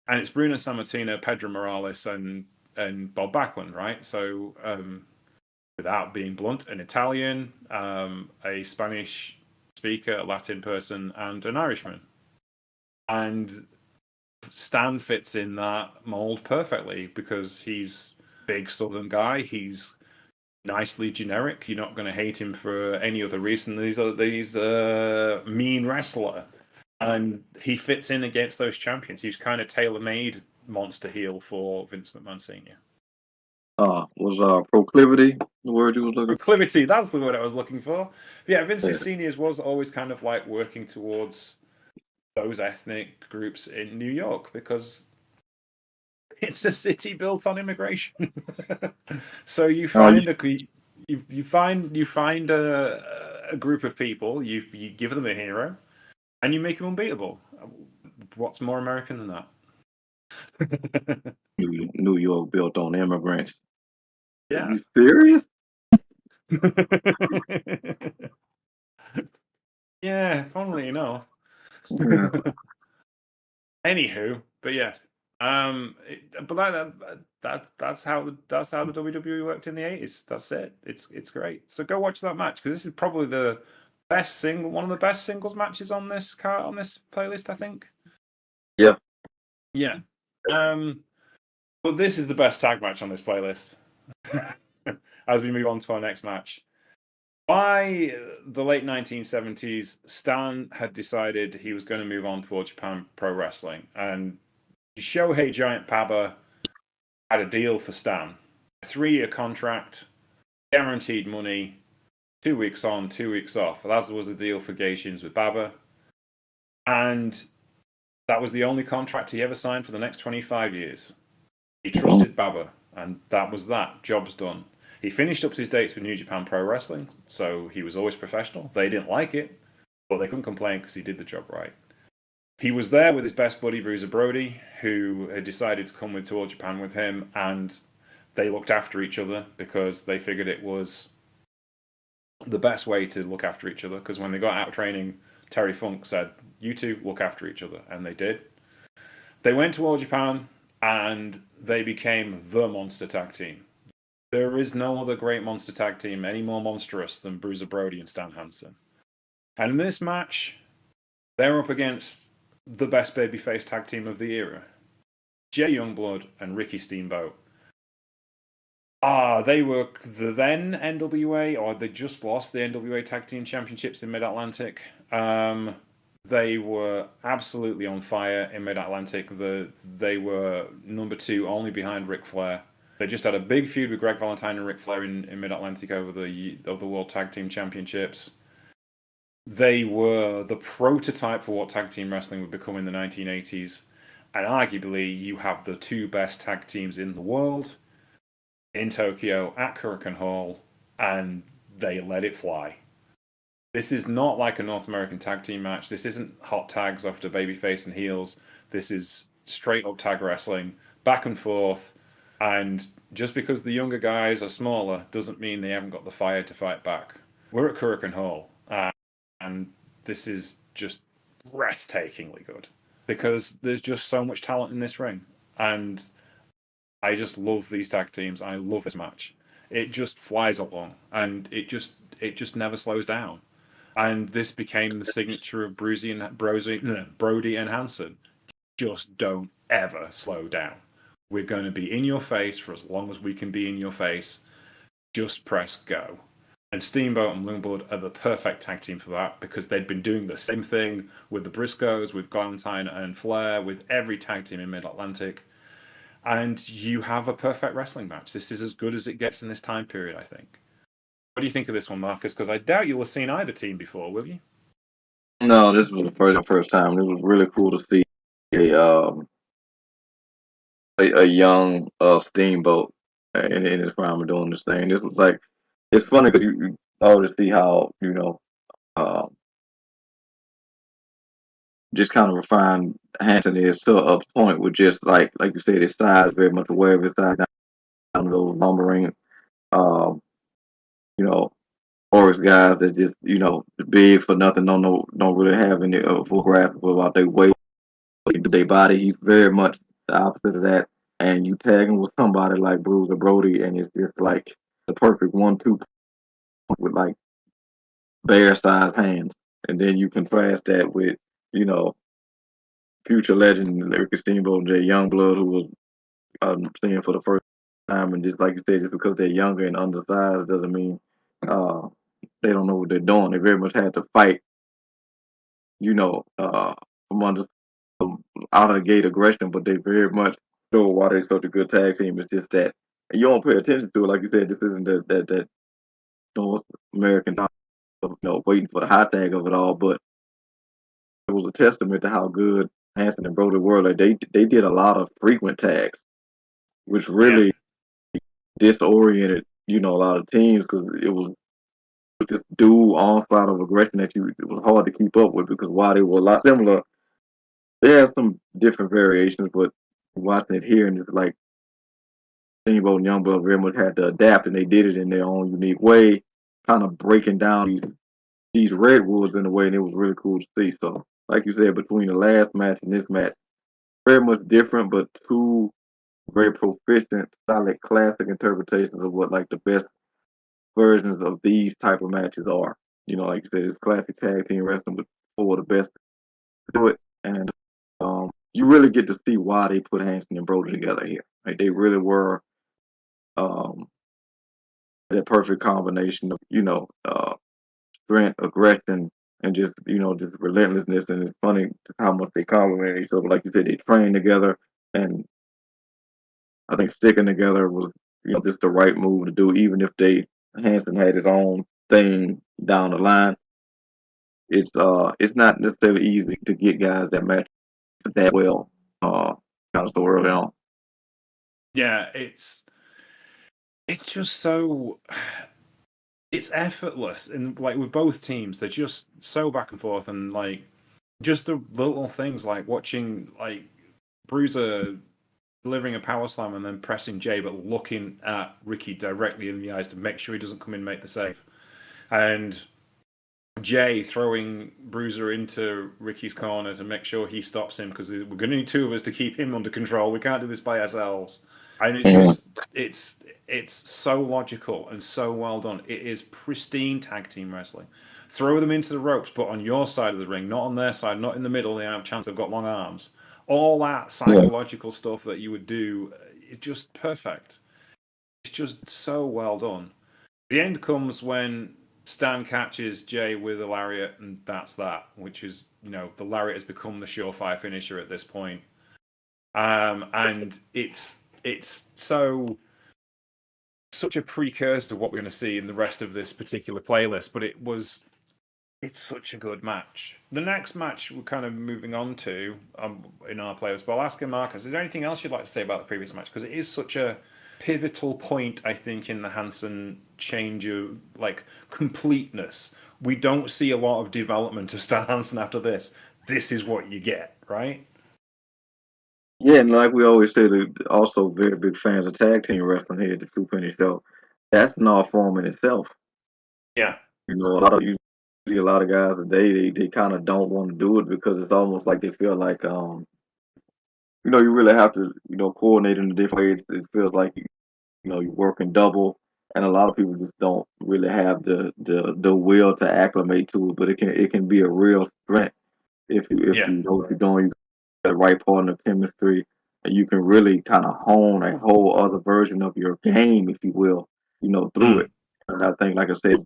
and it's Bruno Sammartino, Pedro Morales, and Bob Backlund, right? So, without being blunt, an Italian, a Spanish speaker, a Latin person, and an Irishman, and Stan fits in that mold perfectly because he's a big Southern guy. He's nicely generic. You're not going to hate him for any other reason. He's a mean wrestler, and he fits in against those champions. He's kind of tailor-made monster heel for Vince McMahon Senior. Was proclivity the word you was looking for? Proclivity, that's the word I was looking for. But yeah, Vince's Seniors was always kind of like working towards those ethnic groups in New York because it's a city built on immigration. So you find you find a group of people, you give them a hero, and you make them unbeatable. What's more American than that? New York built on immigrants. Yeah. Are you serious? Yeah, funnily enough. Yeah. Anywho, but yes, but that's how the WWE worked in the 80s. That's it. It's great. So go watch that match because this is probably the one of the best singles matches on this playlist, I think. Yeah. Yeah. But this is the best tag match on this playlist. As we move on to our next match. By the late 1970s, Stan had decided he was going to move on to All Japan Pro Wrestling. And Shohei Giant Paba had a deal for Stan. A 3-year contract, guaranteed money, 2 weeks on, 2 weeks off. That was the deal for Gaijins with Baba. And that was the only contract he ever signed for the next 25 years. He trusted Baba, and that was that. Job's done. He finished up his dates with New Japan Pro Wrestling, so he was always professional. They didn't like it, but they couldn't complain because he did the job right. He was there with his best buddy, Bruiser Brody, who had decided to come to All Japan with him, and they looked after each other because they figured it was the best way to look after each other, because when they got out training, Terry Funk said, "You two look after each other," and they did. They went to All Japan, and they became the monster tag team. There is no other great monster tag team any more monstrous than Bruiser Brody and Stan Hansen. And in this match, they're up against the best babyface tag team of the era, Jay Youngblood and Ricky Steamboat. They were the then NWA, or they just lost the NWA Tag Team Championships in Mid-Atlantic. They were absolutely on fire in Mid-Atlantic. They were number 2, only behind Ric Flair. They just had a big feud with Greg Valentine and Ric Flair in Mid-Atlantic over the World Tag Team Championships. They were the prototype for what tag team wrestling would become in the 1980s. And arguably, you have the 2 best tag teams in the world in Tokyo at Korakuen Hall, and they let it fly. This is not like a North American tag team match. This isn't hot tags after babyface and heels. This is straight up tag wrestling, back and forth. And just because the younger guys are smaller doesn't mean they haven't got the fire to fight back. We're at Korakuen Hall, and this is just breathtakingly good because there's just so much talent in this ring. And I just love these tag teams. I love this match. It just flies along, and it just never slows down. And this became the signature of Brody and Hansen. Just don't ever slow down. We're going to be in your face for as long as we can be in your face. Just press go. And Steamboat and Youngblood are the perfect tag team for that because they'd been doing the same thing with the Briscoes, with Valentine and Flair, with every tag team in Mid-Atlantic. And you have a perfect wrestling match. This is as good as it gets in this time period, I think. What do you think of this one, Marcus? Because I doubt you'll have seen either team before, will you? No, this was the first time. It was really cool to see a young Steamboat in his prime of doing this thing. This was like, it's funny because you always see how just kind of refined Hanson is to a point with just like you said, his size, very much aware of his size, down to those lumbering, you know, Forest guys that just big for nothing, don't really have any full grasp about their weight, their body. He's very much the opposite of that. And you tag him with somebody like Bruiser Brody, and it's just like the perfect 1-2 with like bear-sized hands. And then you contrast that with future legend Ricky Steamboat and Jay Youngblood, who was seeing for the first time. And just like you said, just because they're younger and undersized doesn't mean they don't know what they're doing. They very much had to fight, from under out of the gate aggression, but they very much show why they're such a good tag team. It's just that you don't pay attention to it, like you said. This isn't that North American, waiting for the hot tag of it all, but it was a testament to how good Hansen and Brody were. Like they did a lot of frequent tags, which really disoriented a lot of teams because it was this dual onslaught of aggression that it was hard to keep up with because while they were a lot similar, they had some different variations. But watching it here and it's like Steamboat and Youngblood very much had to adapt, and they did it in their own unique way, kind of breaking down these redwoods in a way, and it was really cool to see. So, like you said, between the last match and this match, very much different, but 2 very proficient, solid, classic interpretations of what like the best versions of these type of matches are. like you said, it's classic tag team wrestling with four of the best to do it. And you really get to see why they put Hansen and Brody together here. Like they really were um, that perfect combination of strength, aggression, and just relentlessness. And it's funny just how much they complement each other. Like you said, they train together, and I think sticking together was just the right move to do. Even if Hansen had his own thing down the line, it's not necessarily easy to get guys that match that well, kind of so early on. Yeah, it's just so it's effortless, and like with both teams, they're just so back and forth, and like just the little things like watching like Bruiser delivering a power slam and then pressing Jay, but looking at Ricky directly in the eyes to make sure he doesn't come in and make the save, and Jay throwing Bruiser into Ricky's corner to make sure he stops him because we're going to need two of us to keep him under control. We can't do this by ourselves. And it's so logical and so well done. It is pristine tag team wrestling. Throw them into the ropes, but on your side of the ring, not on their side, not in the middle. They have a chance they've got long arms. All that psychological stuff that you would do, it's just perfect. It's just so well done. The end comes when Stan catches Jay with a lariat, and that's that. Which is, the lariat has become the surefire finisher at this point. And it's such a precursor to what we're going to see in the rest of this particular playlist. But it's such a good match. The next match we're kind of moving on to in our playlist. But I'll ask Marcus, is there anything else you'd like to say about the previous match? Because it is such a pivotal point, I think, in the Hansen change of like completeness. We don't see a lot of development of Stan Hansen after this. This is what you get, right? Yeah, and like we always say, also very big fans of tag team wrestling here at the True Penny Show. That's an art form in itself. Yeah. You see a lot of guys today, they kind of don't want to do it because it's almost like they feel like you really have to coordinate in a different ways. It feels like you're working double, and a lot of people just don't really have the will to acclimate to it. But it can be a real strength if you know what you're doing, you got the right partner chemistry, and you can really kind of hone a whole other version of your game, if you will, through it. And I think, like I said,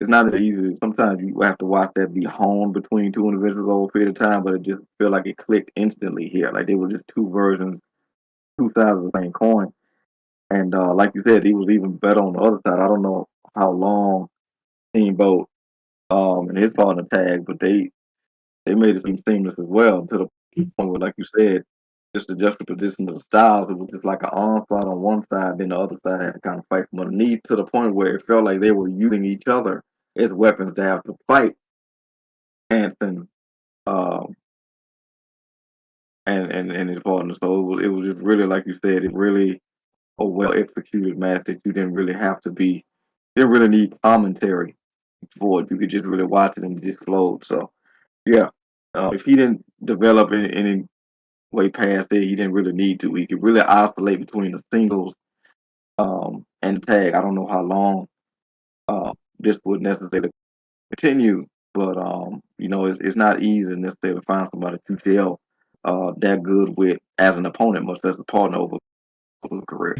it's not that easy. Sometimes you have to watch that be honed between two individuals over a period of time, but it just feel like it clicked instantly here. Like they were just two versions, two sides of the same coin. And like you said, he was even better on the other side. I don't know how long Steamboat and his partner tagged, but they made it seem seamless as well to the point where, like you said, just the juxtaposition of the styles. It was just like an onslaught on one side, then the other side had to kind of fight from underneath to the point where it felt like they were using each other as weapons to have to fight Hanson um, and his partner. So it was just really, like you said, it really a well executed match that you didn't really need commentary for it. You could just really watch it and it just flowed. So yeah, if he didn't develop in any way past it, he didn't really need to. He could really isolate between the singles and the tag. I don't know how long this would necessarily continue, but it's not easy to necessarily find somebody to gel that good with as an opponent, much less a partner over a career.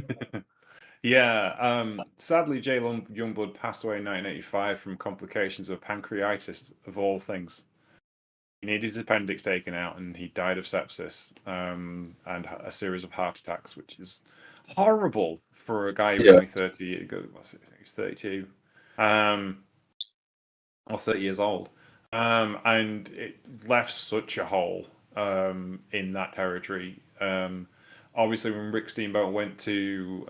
Yeah. Sadly, Jay Youngblood passed away in 1985 from complications of pancreatitis, of all things. He needed his appendix taken out, and he died of sepsis and a series of heart attacks, which is horrible for a guy who was Yeah. only 30. I think he's 32, or 30 years old, and it left such a hole in that territory. Obviously, when Rick Steamboat went to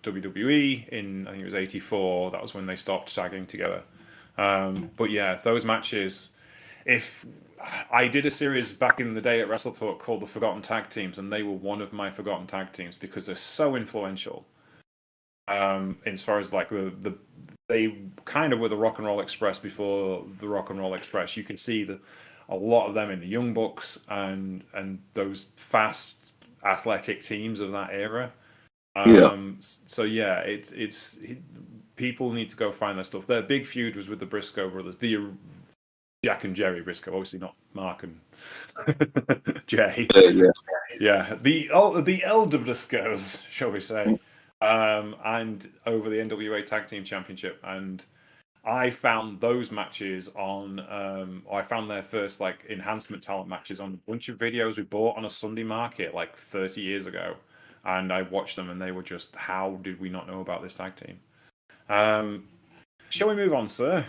WWE in, I think it was '84, that was when they stopped tagging together. But yeah, those matches. If I did a series back in the day at Wrestle Talk called the Forgotten Tag Teams, and they were one of my forgotten tag teams because they're so influential. As far as like they kind of were the Rock and Roll Express before the Rock and Roll Express. You can see a lot of them in the Young Bucks and those fast athletic teams of that era. Yeah. So yeah, it's people need to go find their stuff. Their big feud was with the Briscoe brothers, the Jack and Jerry Briscoe, obviously not Mark and Jay. Yeah. Yeah, the elder Briscoes, shall we say, and over the NWA Tag Team Championship. And I found those matches on, I found their first like enhancement talent matches on a bunch of videos we bought on a Sunday market like 30 years ago. And I watched them and they were just, how did we not know about this tag team? Shall we move on, sir?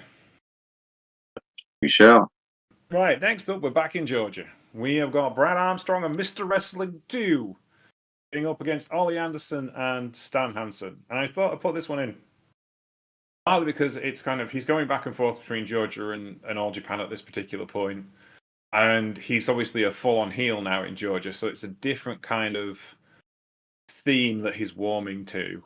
We shall. Right, next up, we're back in Georgia. We have got Brad Armstrong and Mr. Wrestling 2 getting up against Ollie Anderson and Stan Hansen. And I thought I'd put this one in partly because it's kind of, he's going back and forth between Georgia and All Japan at this particular point. And he's obviously a full-on heel now in Georgia, so it's a different kind of theme that he's warming to.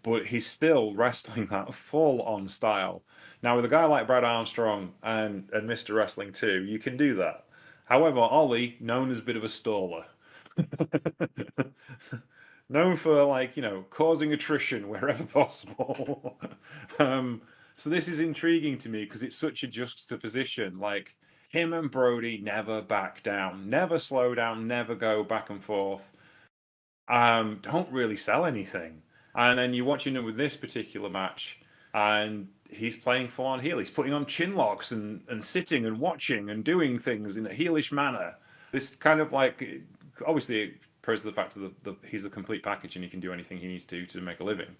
But he's still wrestling that full-on style. Now, with a guy like Brad Armstrong and Mr. Wrestling 2, you can do that. However, Ollie, known as a bit of a staller. Known for, like, you know, causing attrition wherever possible. So this is intriguing to me because it's such a juxtaposition. Like, him and Brody never back down, never slow down, never go back and forth. Don't really sell anything. And then you're watching him with this particular match, and he's playing full on heel. He's putting on chin locks and sitting and watching and doing things in a heelish manner. This kind of like, obviously, it proves the fact that he's a complete package and he can do anything he needs to make a living.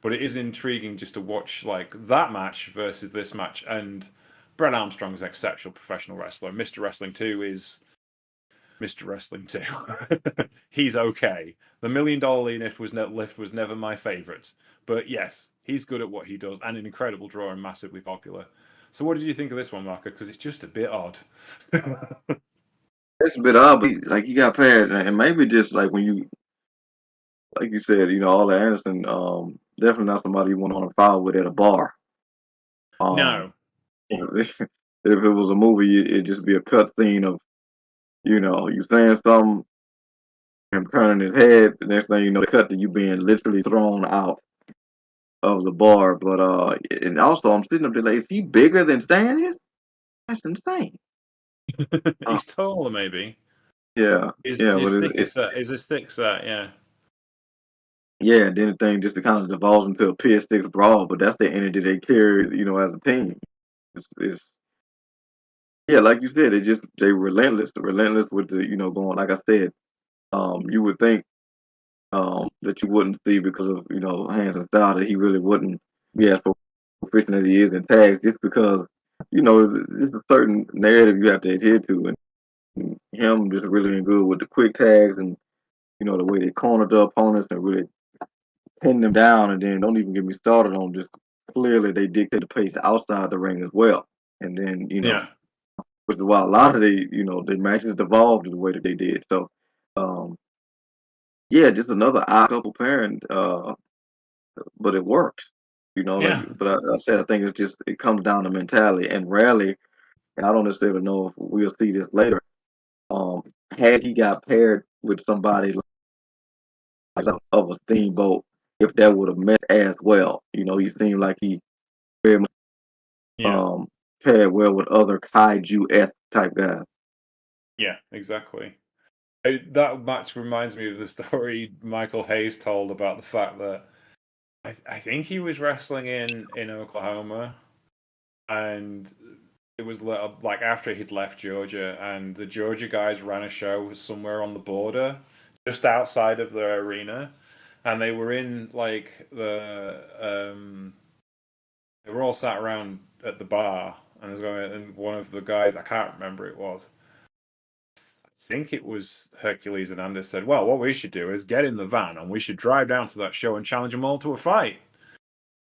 But it is intriguing just to watch like that match versus this match. And Brett Armstrong is an exceptional professional wrestler. Mr. Wrestling 2 is Mr. Wrestling 2. He's okay. The $1 Million lift was never my favorite. But yes, he's good at what he does and an incredible draw and massively popular. So what did you think of this one, Marcus? Because it's just a bit odd. It's a bit odd, but like you got paired, and maybe just like when you, like you said, you know, Ollie Anderson, definitely not somebody you want on a file with at a bar. No. If it was a movie, it'd just be a cut scene of, you know, you saying something, him turning his head. The next thing you know, they cut to you being literally thrown out of the bar. But and also I'm sitting up there like, is he bigger than Stan is? That's insane. He's taller, maybe. Yeah, His thick set, yeah. Yeah, then the thing just kind of devolves into a piss sticks brawl, but that's the energy they carry, you know, as a team. It's yeah, like you said, they relentless with the, you know, going. Like I said, you would think that you wouldn't see because of, you know, Hansen's style that he really wouldn't be as proficient as he is in tags, just because, you know, there's a certain narrative you have to adhere to, and him just really good with the quick tags and, you know, the way they cornered the opponents and really pin them down, and then don't even get me started on just clearly they dictate the pace outside the ring as well. And then, you know, Yeah. which is why a lot of the matches evolved the way that they did. So, yeah, just another odd couple pairing, but it worked. You know, like, Yeah. but I said I think it comes down to mentality, and rarely, and I don't necessarily know if we'll see this later. Had he got paired with somebody like of a Steamboat, if that would have met as well, you know, he seemed like he very much paired well with other kaiju-esque type guys. Yeah, exactly. That match reminds me of the story Michael Hayes told about the fact that I think he was wrestling in Oklahoma, and it was like after he'd left Georgia, and the Georgia guys ran a show somewhere on the border, just outside of the arena, and they were in like they were all sat around at the bar, and one of the guys, I can't remember it was. I think it was Hercules and Anders said, well, what we should do is get in the van and we should drive down to that show and challenge them all to a fight.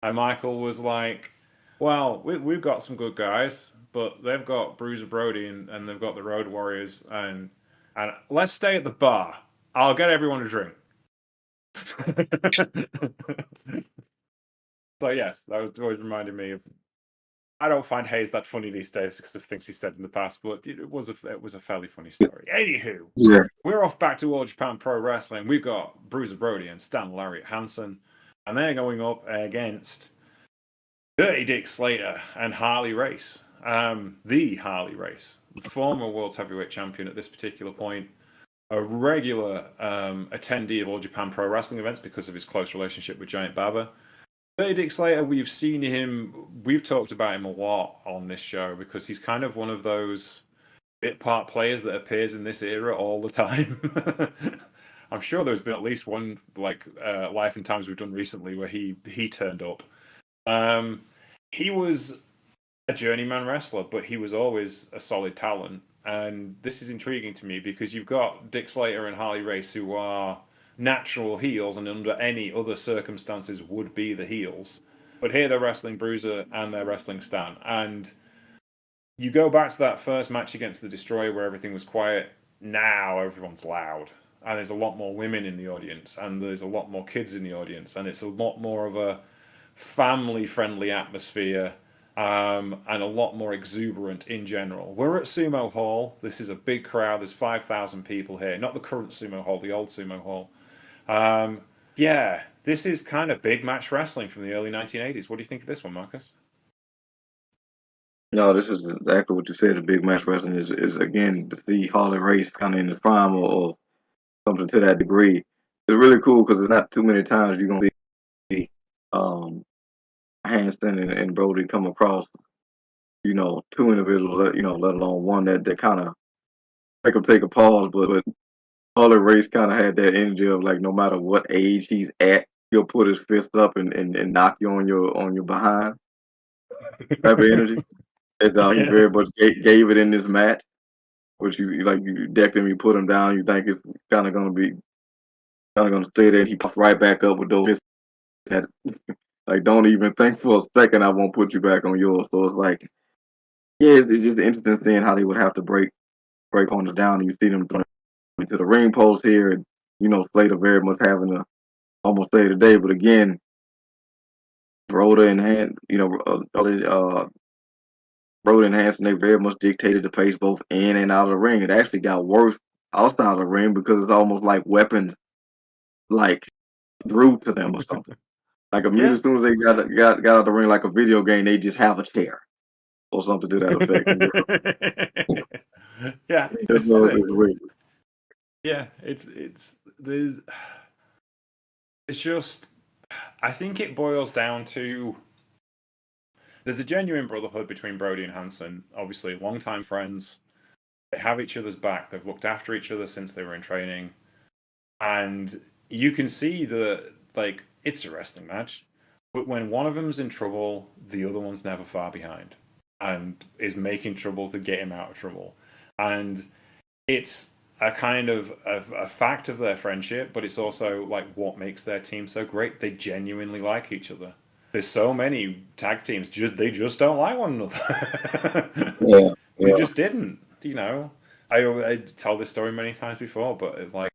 And Michael was like, well, we've got some good guys, but they've got Bruiser Brody and they've got the Road Warriors, and let's stay at the bar. I'll get everyone a drink. So yes, that was always reminded me of. I don't find Hayes that funny these days because of things he said in the past, but it was a fairly funny story. Anywho, Yeah. we're off back to All Japan Pro Wrestling. We've got Bruiser Brody and Stan Lariat Hansen, and they're going up against Dirty Dick Slater and Harley Race. The Harley Race, former World Heavyweight Champion at this particular point, a regular attendee of All Japan Pro Wrestling events because of his close relationship with Giant Baba. Dirty Dick Slater, we've seen him, we've talked about him a lot on this show because he's kind of one of those bit part players that appears in this era all the time. I'm sure there's been at least one Life and Times we've done recently where he turned up. He was a journeyman wrestler, but he was always a solid talent. And this is intriguing to me because you've got Dick Slater and Harley Race, who are natural heels and under any other circumstances would be the heels. But here they're wrestling Bruiser and they're wrestling Stan. And you go back to that first match against the Destroyer where everything was quiet. Now everyone's loud. And there's a lot more women in the audience. And there's a lot more kids in the audience. And it's a lot more of a family-friendly atmosphere. And a lot more exuberant in general. We're at Sumo Hall. This is a big crowd. There's 5,000 people here. Not the current Sumo Hall, the old Sumo Hall. Yeah, this is kind of big match wrestling from the early 1980s. What do you think of this one, Marcus? No, this is exactly what you said. The big match wrestling is again to see Harley Race kind of in the prime or something to that degree. It's really cool because there's not too many times you're gonna see Hansen and Brody come across, two individuals, let alone one that kind of make them take a pause. But Harley Race kind of had that energy of like no matter what age he's at, he'll put his fist up and knock you on your behind type of energy. And he Yeah. very much gave it in this match, which you definitely put him down. You think it's kind of gonna stay there. And he pops right back up with those fists that like don't even think for a second I won't put you back on yours. So it's like yeah, it's just interesting seeing how they would have to break opponents down. And you see them into the ring post here, and Slater very much having to almost say today. But again, Broda and Brody and Hansen, they very much dictated the pace both in and out of the ring. It actually got worse outside of the ring because it's almost like weapons like through to them or something. Like immediately Yeah. as soon as they got out of the ring like a video game, they just have a chair or something to that effect. Yeah, It's, this is it. it's weird. Yeah, there's it's just I think it boils down to there's a genuine brotherhood between Brody and Hansen. Obviously, longtime friends. They have each other's back. They've looked after each other since they were in training. And you can see that, like, it's a wrestling match. But when one of them's in trouble, the other one's never far behind and is making trouble to get him out of trouble. And it's a kind of a fact of their friendship, but it's also like what makes their team so great. They genuinely like each other. There's so many tag teams they just don't like one another. Yeah, They yeah. just didn't, I tell this story many times before, but it's like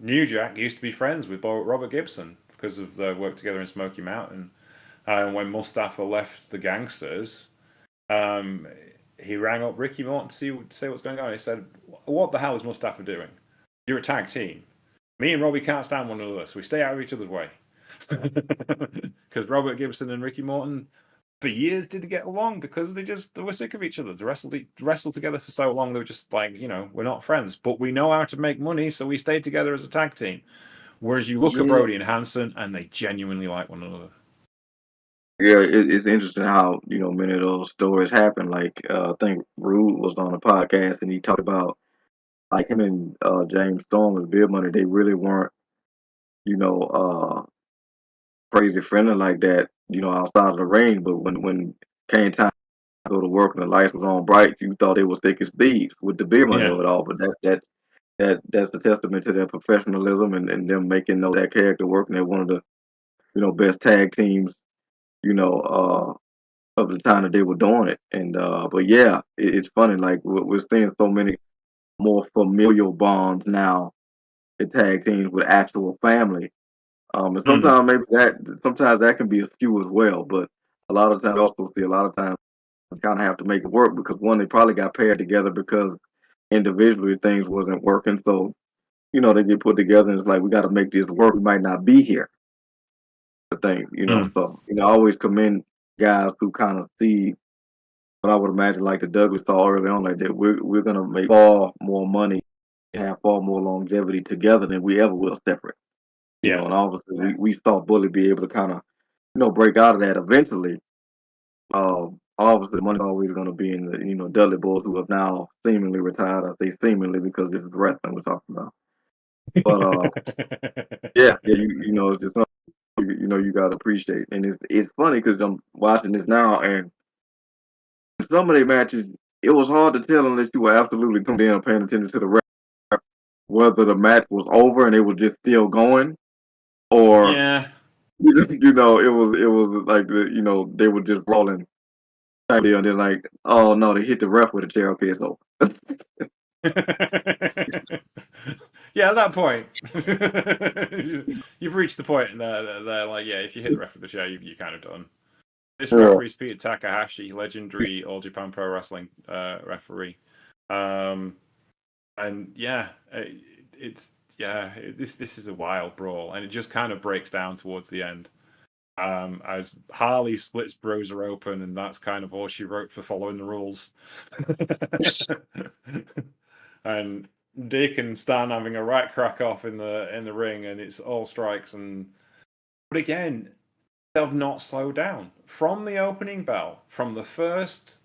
New Jack used to be friends with Robert Gibson because of their work together in Smoky Mountain. And when Mustafa left the Gangsters, he rang up Ricky Morton to say what's going on. He said, "What the hell is Mustafa doing? You're a tag team. Me and Robbie can't stand one another, so we stay out of each other's way." Because Robert Gibson and Ricky Morton, for years, didn't get along because they were sick of each other. They wrestled together for so long, they were just like, we're not friends, but we know how to make money, so we stayed together as a tag team. Whereas you look at Yeah. Brody and Hansen, and they genuinely like one another. Yeah, it's interesting how many of those stories happen. Like I think Rude was on a podcast and he talked about like him and James Storm with Big Money. They really weren't you know crazy friendly like that. Outside of the ring. But when came time to go to work and the lights was on bright, you thought they was thick as thieves with the Big Money Yeah. of it all. But that's a testament to their professionalism and them making that character work. And they're one of the best tag teams. You know. Of the time that they were doing it. And but yeah, it's funny. Like we're seeing so many more familial bonds now in tag teams with actual family. And Mm. sometimes that can be a skew as well. But a lot of times, also see a lot of times you kind of have to make it work because one, they probably got paired together because individually things wasn't working. So they get put together and it's like we got to make this work. We might not be here. The thing, Mm. so I always commend guys who kind of see what I would imagine like the Douglas saw early on, like that we're gonna make far more money, have far more longevity together than we ever will separate. Yeah. And obviously we saw Bully be able to kind of, break out of that eventually. Obviously the money's always gonna be in the, Dudley boys who have now seemingly retired. I say seemingly because this is wrestling we're talking about. But yeah, it's just something you gotta appreciate. And it's funny because I'm watching this now, and some of the matches, it was hard to tell unless you were absolutely tuned in and paying attention to the ref whether the match was over and it was just still going, or Yeah. it was like they were just brawling type deal, and then like, oh no, they hit the ref with a chair. Okay, it's over. Yeah, at that point, you've reached the point they're like, yeah, if you hit the ref with the chair, you're kind of done. This Yeah. referee is Peter Takahashi, legendary All Japan Pro Wrestling referee. And yeah, this is a wild brawl, and it just kind of breaks down towards the end. As Harley splits Bruiser open, and that's kind of all she wrote for following the rules. And Dick and Stan having a right crack off in the ring, and it's all strikes. But again, they've not slowed down from the opening bell, from the first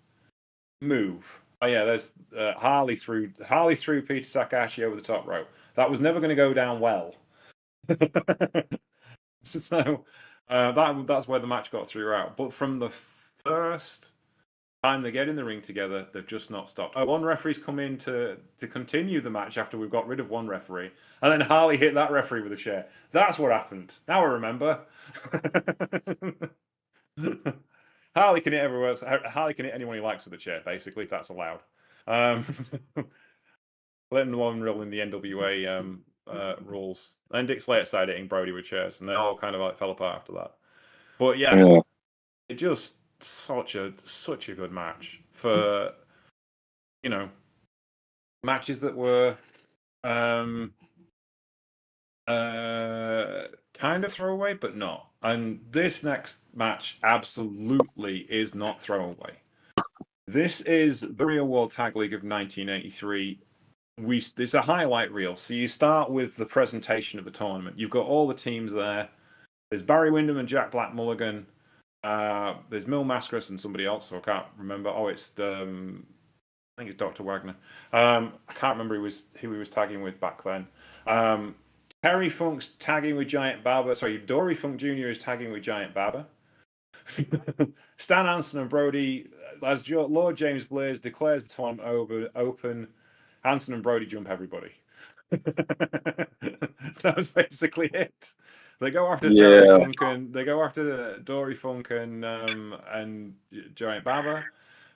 move. Oh yeah, there's Harley threw Peter Takahashi over the top rope. That was never going to go down well. So that's where the match got throughout. But from the first time they get in the ring together, they've just not stopped. Oh, one referee's come in to continue the match after we've got rid of one referee, and then Harley hit that referee with a chair. That's what happened. Now I remember. Harley can hit everywhere. Harley can hit anyone he likes with a chair, basically, if that's allowed. Letting one rule in the NWA rules. And Dick Slater started hitting Brody with chairs, and they all kind of like fell apart after that. But yeah, it just such a good match for matches that were kind of throwaway, but not. And this next match absolutely is not throwaway. This is the Real World Tag League of 1983. It's a highlight reel. So you start with the presentation of the tournament. You've got all the teams there. There's Barry Windham and Jack Black Mulligan. There's Mil Mascaras and somebody else, so I can't remember. Oh, it's I think it's Dr. Wagner. I can't remember who he was tagging with back then. Terry Funk's tagging with Giant Baba. Sorry, Dory Funk Jr. is tagging with Giant Baba. Stan Hansen and Brody, as Lord James Blaze declares the tournament open, Hansen and Brody jump everybody. That was basically it. They go after Terry Funk and they go after Dory Funk and Giant Baba.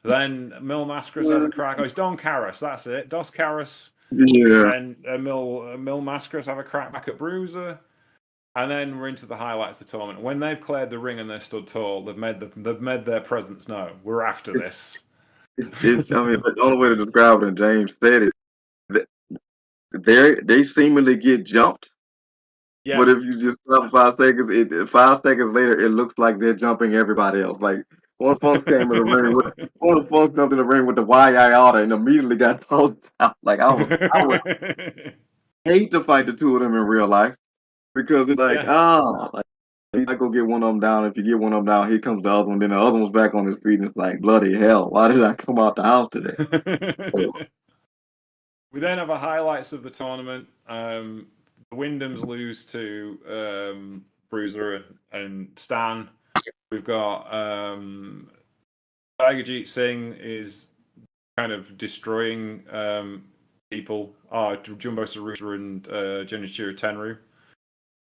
Then Mil Mascaras has a crack. Oh, it's Don Carras. That's it. Dos Carras. Yeah. And Mil Mascaras have a crack back at Bruiser. And then we're into the highlights of the tournament. When they've cleared the ring and they're stood tall, they've made their presence known. We're after this. The only way to describe it, and James said it, they seemingly get jumped. Yeah. But if you just stop 5 seconds, 5 seconds later, it looks like they're jumping everybody else. Like one Funk came in the ring one Funk jumped in the ring with the YIATA and immediately got tossed out. Like I would hate to fight the two of them in real life because it's like, like, you not go get one of them down. If you get one of them down, here comes the other one. Then the other one's back on his feet, and it's like, bloody hell, why did I come out the house today? We then have a highlights of the tournament. The Wyndhams lose to Bruiser and Stan. We've got Tigerjeet Singh is kind of destroying people. Jumbo Saruta and Genichiro Tenryu.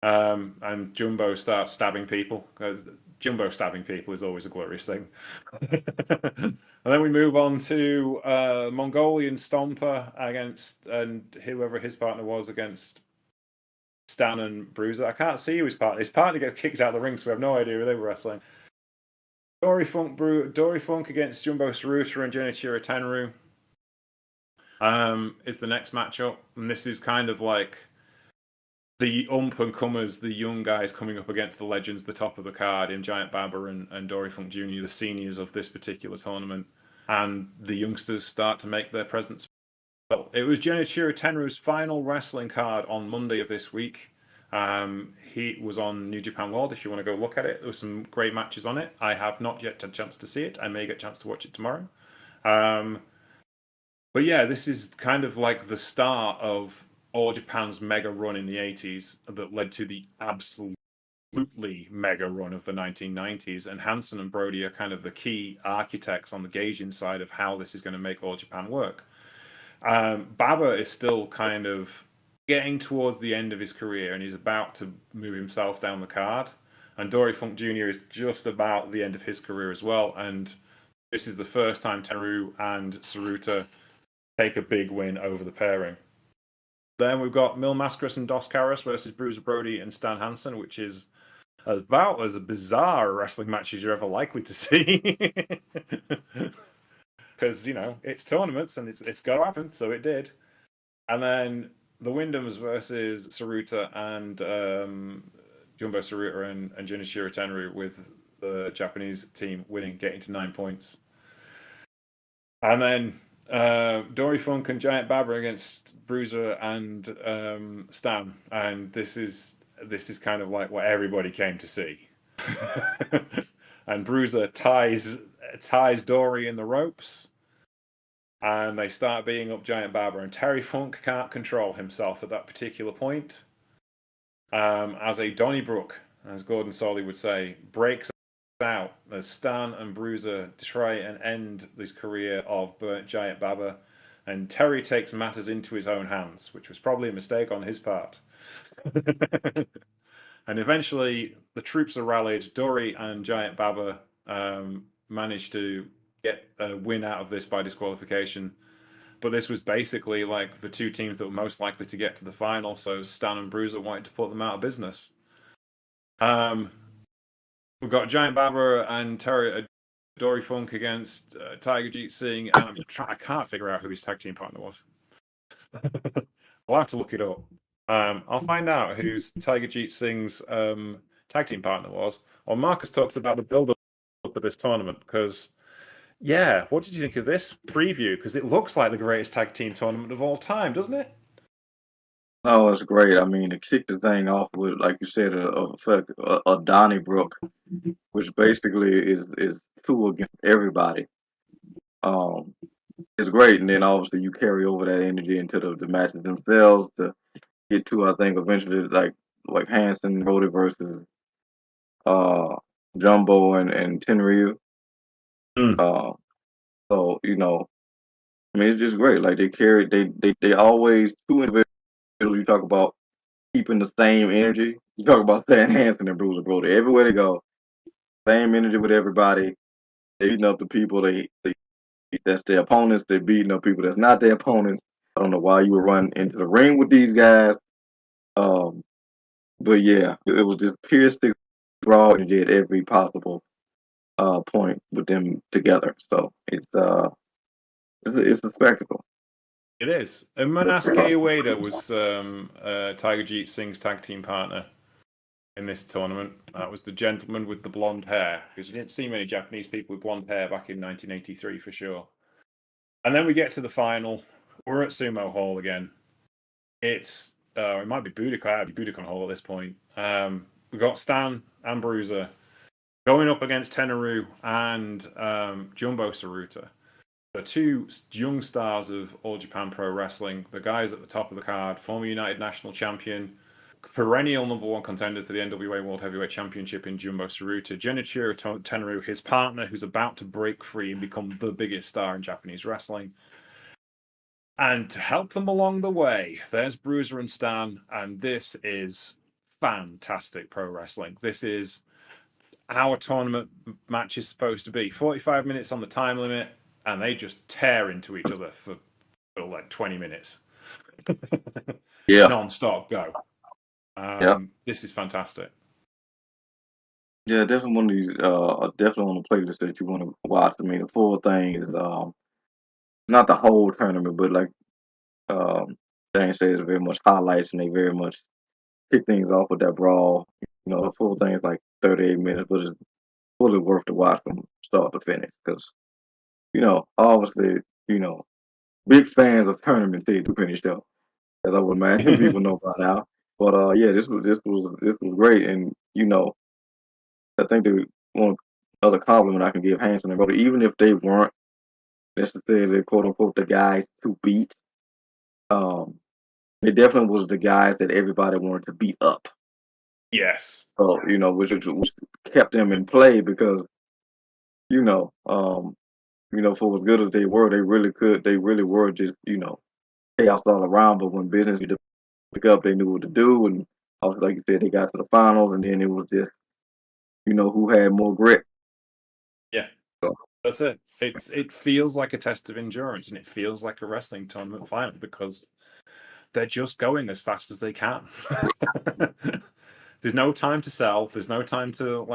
And Jumbo starts stabbing people. Jumbo stabbing people is always a glorious thing. And then we move on to Mongolian Stomper and whoever his partner was against Stan and Bruiser. I can't see who his partner. His partner gets kicked out of the ring, so we have no idea who they were wrestling. Dory Funk against Jumbo Saruta and Genichiro Tenryu is the next matchup, and this is kind of like the up and comers, the young guys coming up against the legends, the top of the card in Giant Baba and Dory Funk Jr., the seniors of this particular tournament, and the youngsters start to make their presence. Well, it was Genichiro Tenryu's final wrestling card on Monday of this week. He was on New Japan World. If you want to go look at it, there were some great matches on it. I have not yet had a chance to see it. I may get a chance to watch it tomorrow. But yeah, this is kind of like the start of All Japan's mega run in the 80s that led to the absolutely mega run of the 1990s. And Hansen and Brody are kind of the key architects on the gauging side of how this is going to make All Japan work. Baba is still kind of getting towards the end of his career, and he's about to move himself down the card. And Dory Funk Jr. is just about the end of his career as well. And this is the first time Tenryu and Saruta take a big win over the pairing. Then we've got Mil Mascaras and Dos Caras versus Bruiser Brody and Stan Hansen, which is about as a bizarre wrestling match as you're ever likely to see. Because, it's tournaments and it's got to happen, so it did. And then the Wyndhams versus Saruta and Jumbo Saruta and Junichiro Tenryu, with the Japanese team winning, getting to 9 points. And then Dory Funk and Giant Baba against Bruiser and Stan, and this is kind of like what everybody came to see. And Bruiser ties Dory in the ropes, and they start beating up Giant Baba, and Terry Funk can't control himself at that particular point. As a Donnybrook, as Gordon Solly would say, breaks out as Stan and Bruiser try and end this career of burnt Giant Baba, and Terry takes matters into his own hands, which was probably a mistake on his part. And eventually the troops are rallied. Dory and Giant Baba managed to get a win out of this by disqualification, but this was basically like the two teams that were most likely to get to the final, so Stan and Bruiser wanted to put them out of business. We've got Giant Baba and Dory Funk against Tiger Jeet Singh, and I can't figure out who his tag team partner was. I'll have to look it up. I'll find out who Tiger Jeet Singh's tag team partner was. Or Marcus talked about the build-up of this tournament, because, yeah, what did you think of this preview? Because it looks like the greatest tag team tournament of all time, doesn't it? Oh, it's great. I mean, to kick the thing off with, like you said, a Donnybrook, which basically is two against everybody. It's great, and then obviously you carry over that energy into the matches themselves to get to, I think, eventually like Hansen Brody versus uh Jumbo and Tenryu. Uh, so I mean, it's just great. Like they always two individuals. You talk about keeping the same energy. You talk about Stan Hansen and Bruiser Brody. Everywhere they go, same energy with everybody. They beating up the people that's their opponents. They're beating up people that's not their opponents. I don't know why you would run into the ring with these guys. But yeah, it was just pure stick raw energy at every possible point with them together. So it's a spectacle. It is. And Manaske Ueda was Tiger Jeet Singh's tag team partner in this tournament. That was the gentleman with the blonde hair, because you didn't see many Japanese people with blonde hair back in 1983 for sure. And then we get to the final. We're at Sumo Hall again. It might be Budokan Hall at this point. We've got Stan and Bruiser going up against Tenryu and Jumbo Saruta, the two young stars of All Japan Pro Wrestling, the guys at the top of the card, former United National Champion, perennial number one contenders to the NWA World Heavyweight Championship in Jumbo Saruta, Genichiro Tenryu, his partner, who's about to break free and become the biggest star in Japanese wrestling. And to help them along the way, there's Bruiser and Stan, and this is fantastic pro wrestling. This is how a tournament match is supposed to be. 45 minutes on the time limit, and they just tear into each other for like 20 minutes. Yeah. Non-stop go. This is fantastic. Yeah, definitely one of these. Definitely on the playlist that you want to watch. I mean, the full thing is not the whole tournament, but like James said, it's very much highlights, and they very much kick things off with that brawl. The full thing is like 38 minutes, but it's fully worth to watch from start to finish because obviously, big fans of tournament too finish show, as I would imagine people know by now. But yeah, this was great, and I think the one other compliment I can give Hansen and Brody, even if they weren't necessarily quote unquote the guys to beat, um, it definitely was the guys that everybody wanted to beat up. Yes. So which kept them in play because you know, um, for as good as they really were just chaos all around. But when business needed to pick up, they knew what to do, and also like you said, they got to the finals, and then it was just who had more grit. Yeah. So, That's it. It feels like a test of endurance, and it feels like a wrestling tournament final because they're just going as fast as they can. There's no time to sell. There's no time to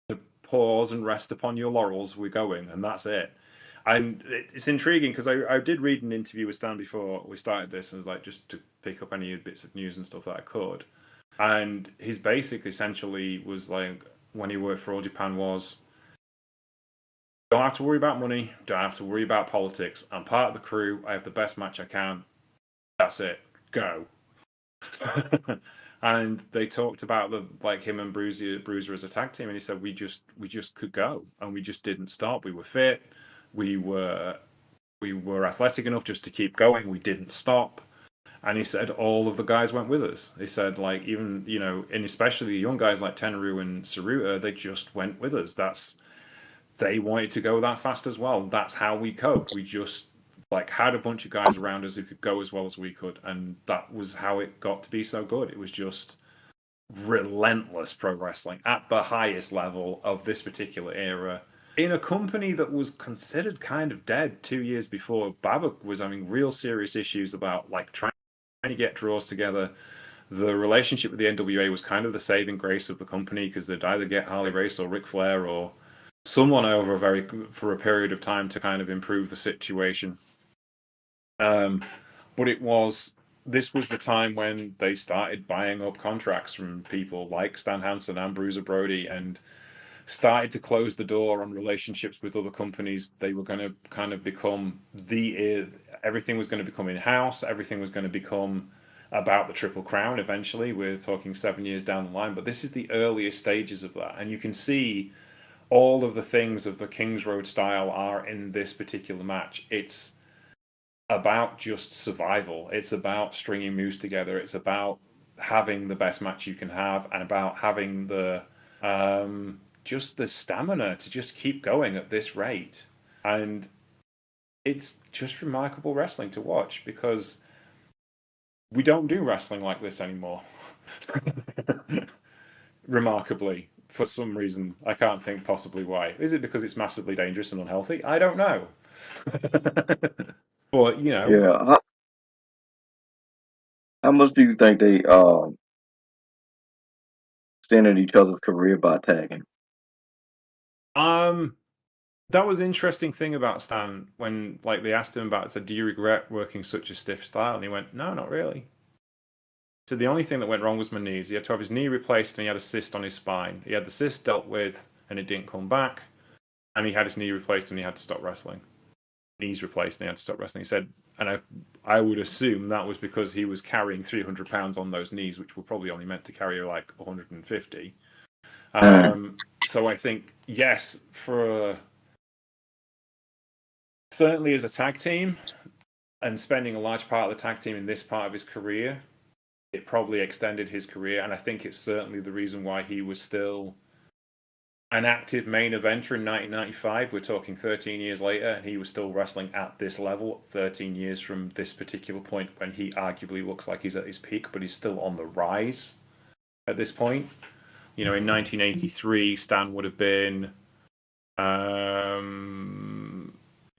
to pause and rest upon your laurels. We're going, and that's it. And it's intriguing because I did read an interview with Stan before we started this, and like just to pick up any bits of news and stuff that I could. And his basic essentially was like when he worked for All Japan was don't have to worry about money, don't have to worry about politics. I'm part of the crew. I have the best match I can. That's it. Go. And they talked about him and Bruiser as a tag team, and he said we just could go, and we just didn't stop. We were fit, we were athletic enough just to keep going. We didn't stop, and he said all of the guys went with us. He said even and especially the young guys like Tenryu and Saruta, they just went with us. They wanted to go that fast as well. That's how we coped. We just had a bunch of guys around us who could go as well as we could, and that was how it got to be so good. It was just relentless pro wrestling at the highest level of this particular era in a company that was considered kind of dead 2 years before. Babak was having real serious issues about trying to get draws together. The relationship with the NWA was kind of the saving grace of the company because they'd either get Harley Race or Ric Flair or someone over for a period of time to kind of improve the situation. But this was the time when they started buying up contracts from people like Stan Hansen and Bruiser Brody and started to close the door on relationships with other companies. They were going to kind of become everything was going to become in-house. Everything was going to become about the Triple Crown eventually. We're talking 7 years down the line, but this is the earliest stages of that. And you can see all of the things of the Kings Road style are in this particular match. It's about just survival. It's about stringing moves together. It's about having the best match you can have, and about having the just the stamina to just keep going at this rate. And it's just remarkable wrestling to watch because we don't do wrestling like this anymore. Remarkably, for some reason, I can't think possibly why. Is it because it's massively dangerous and unhealthy? I don't know. But yeah, how much do you think they extended each other's career by tagging? That was an interesting thing about Stan when they asked him about it, said, do you regret working such a stiff style? And he went, no, not really. So the only thing that went wrong was my knees. He had to have his knee replaced, and he had a cyst on his spine. He had the cyst dealt with, and it didn't come back. And he had his knee replaced, and he had to stop wrestling. Knees replaced, and he had to stop wrestling. He said, and I would assume that was because he was carrying 300 pounds on those knees, which were probably only meant to carry 150. So I think, yes, certainly as a tag team, and spending a large part of the tag team in this part of his career, it probably extended his career, and I think it's certainly the reason why he was still an active main eventer in 1995. We're talking 13 years later, and he was still wrestling at this level 13 years from this particular point when he arguably looks like he's at his peak, but he's still on the rise at this point. In 1983, Stan would have been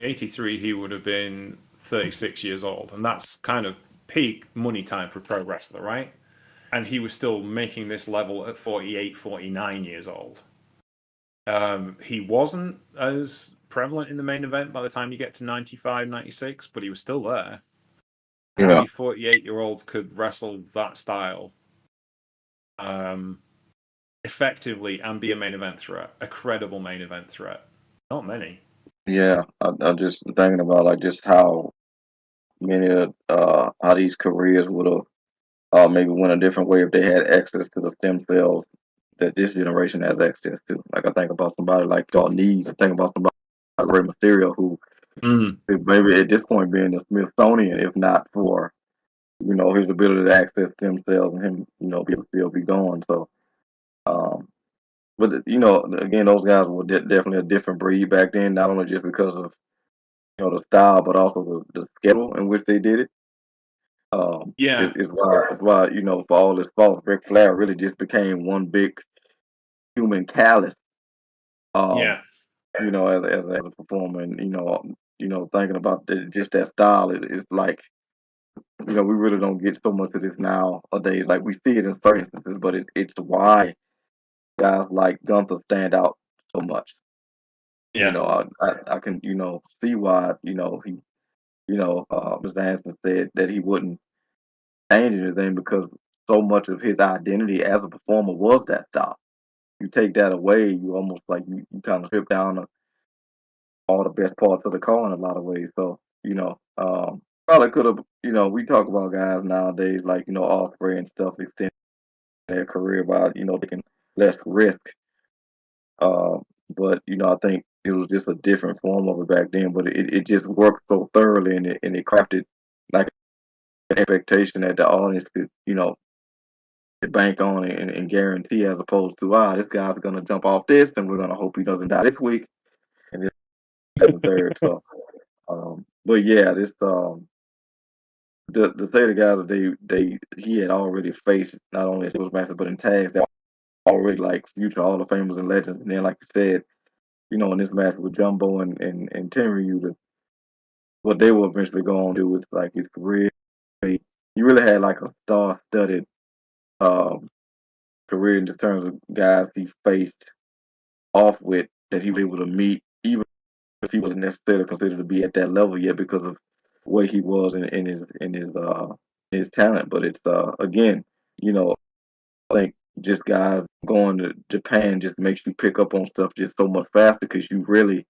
83, he would have been 36 years old, and that's kind of peak money time for a pro wrestler, right? And he was still making this level at 48, 49 years old. He wasn't as prevalent in the main event by the time you get to 95, 96, but he was still there. how many 48-year-olds could wrestle that style effectively and be a main event threat, a credible main event threat? Not many. Yeah, I'm just thinking about like just how many how these careers would have maybe went a different way if they had access to the stem cells that this generation has access to. Like I think about somebody like John Nees. I think about somebody like Rey Mysterio, who maybe at this point being the Smithsonian, if not for his ability to access stem cells and him be able to still be going. So, but again, those guys were definitely a different breed back then. Not only just because of the style, but also the schedule in which they did it. Yeah. Is why for all this fault, Ric Flair really just became one big human callus. Yeah. As a performer, and thinking about just that style, it's like we really don't get so much of this nowadays. Like we see it in certain instances, but it's why guys like Gunther stand out so much. Yeah. I can see why he Mr. Hansen said that he wouldn't change anything because so much of his identity as a performer was that style. You take that away, you almost like you kind of strip down all the best parts of the car in a lot of ways. So probably could have we talk about guys nowadays like Osprey and stuff extend their career by taking less risk. But I think it was just a different form of it back then. But it just worked so thoroughly, and it crafted like an expectation that the audience could bank on it and guarantee, as opposed to this guy's gonna jump off this, and we're gonna hope he doesn't die this week, and this and the third. So, but yeah, this the say the guys that he had already faced not only in singles matches but in tags, they already like future Hall of Famers and legends. And then, like you said, in this match with Jumbo and Tenryu, what they will eventually go on to do with like his career. He really had like a star-studded um, career in terms of guys he faced off with that he was able to meet, even if he wasn't necessarily considered to be at that level yet because of where he was in his talent. But it's again, I think just guys going to Japan just makes you pick up on stuff just so much faster because you really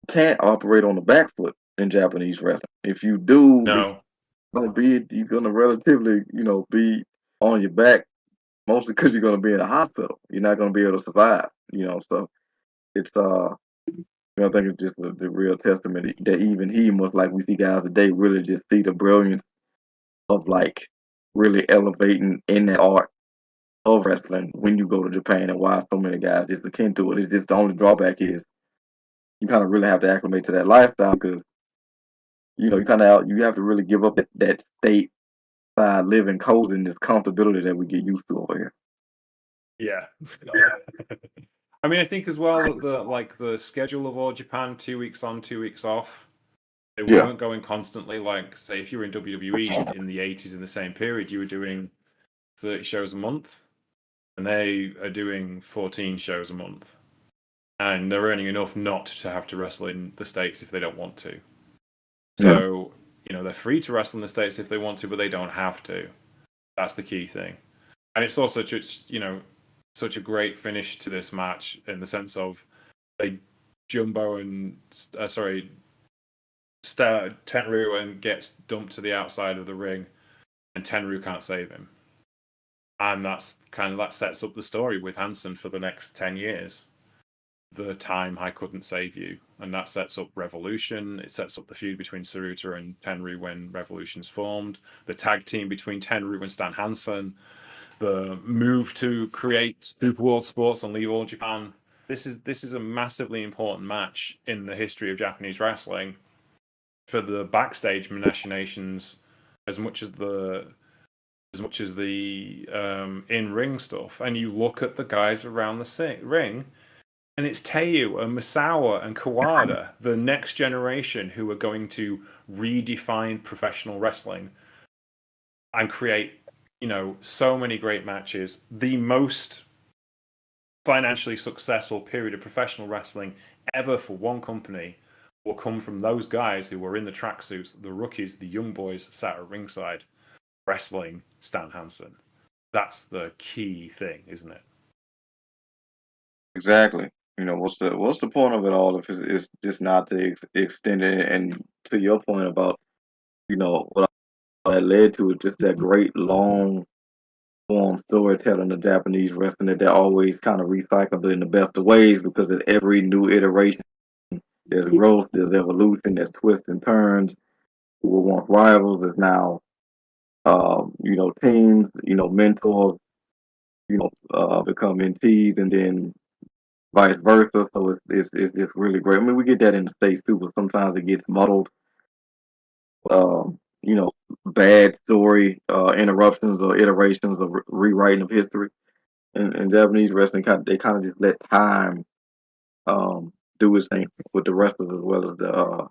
can't operate on the back foot in Japanese wrestling. If you do, No. you're gonna relatively, be on your back mostly because you're gonna be in a hospital. You're not gonna be able to survive. So it's I think it's just the real testament that even he must, like we see guys today, really just see the brilliance of like really elevating in that art of wrestling when you go to Japan, and why so many guys just akin to it. It's just the only drawback is you kind of really have to acclimate to that lifestyle because you have to really give up that state side living cold and this comfortability that we get used to over here. Yeah. I mean, I think as well that the schedule of All Japan, 2 weeks on, 2 weeks off, they weren't going constantly. Like, say, if you were in WWE in the 80s in the same period, you were doing 30 shows a month, and they are doing 14 shows a month. And they're earning enough not to have to wrestle in the States if they don't want to. So, they're free to wrestle in the States if they want to, but they don't have to. That's the key thing. And it's also just, such a great finish to this match in the sense of Jumbo and Tenryu and gets dumped to the outside of the ring, and Tenryu can't save him, and that sets up the story with Hansen for the next 10 years. The time I couldn't save you, and that sets up Revolution. It sets up the feud between Tsuruta and Tenryu when Revolution's formed. The tag team between Tenryu and Stan Hansen. The move to create Super World Sports and leave All Japan. This is a massively important match in the history of Japanese wrestling for the backstage machinations as much as the in-ring stuff. And you look at the guys around the ring, and it's Teiyu and Misawa and Kawada, the next generation who are going to redefine professional wrestling and create so many great matches. The most financially successful period of professional wrestling ever for one company will come from those guys who were in the tracksuits, the rookies, the young boys sat at ringside wrestling Stan Hansen. That's the key thing, isn't it? Exactly. What's the point of it all if it's just not to extend it? And to your point about what all that led to is just that great long form storytelling of Japanese wrestling that they always kind of recycled it in the best of ways because at every new iteration there's growth, there's evolution, there's twists and turns. Who were once rivals is now teams, mentors, become mentees, and then vice versa. So it's really great. I mean, we get that in the States too, but sometimes it gets muddled. You know, bad story interruptions or iterations of rewriting of history. And Japanese wrestling kind of just let time do its thing with the wrestlers as well as the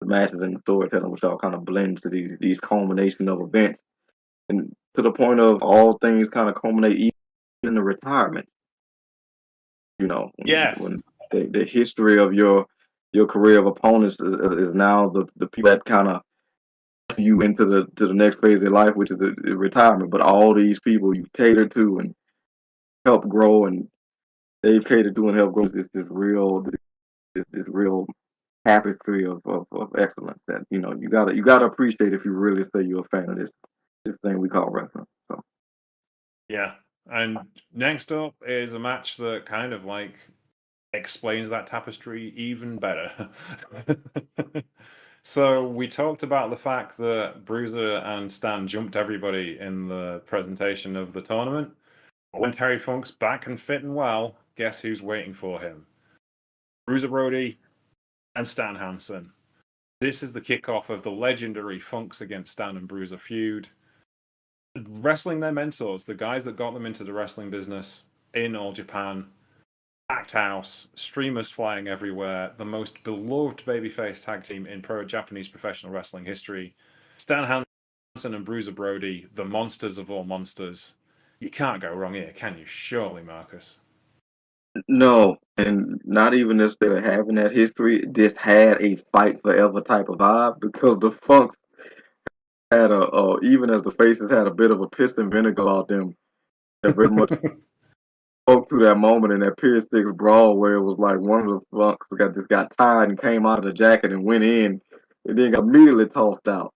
matches and the storytelling, which all kind of blends to these culmination of events, and to the point of all things kind of culminate even in the retirement. Yes. When the history of your career of opponents is now the people that kind of you into the next phase of their life, which is the retirement. But all these people you cater to and help grow, and they've catered to and helped grow this real tapestry of excellence that you gotta appreciate if you really say you're a fan of this thing we call wrestling. So Yeah. And next up is a match that kind of like explains that tapestry even better. So we talked about the fact that Bruiser and Stan jumped everybody in the presentation of the tournament. But when Terry Funk's back and fit and well, guess who's waiting for him? Bruiser Brody and Stan Hansen. This is the kickoff of the legendary Funks against Stan and Bruiser feud. Wrestling their mentors, the guys that got them into the wrestling business in All Japan, packed house, streamers flying everywhere, the most beloved babyface tag team in Japanese professional wrestling history. Stan Hansen and Bruiser Brody, the monsters of all monsters. You can't go wrong here, can you? Surely, Marcus. no, and not even necessarily having that history, this had a fight forever type of vibe because the Funk had even as the faces had a bit of a piss and vinegar about them. That very much spoke to that moment in that Pier 6 brawl where it was like one of the Funks got tired and came out of the jacket and went in and then got immediately tossed out.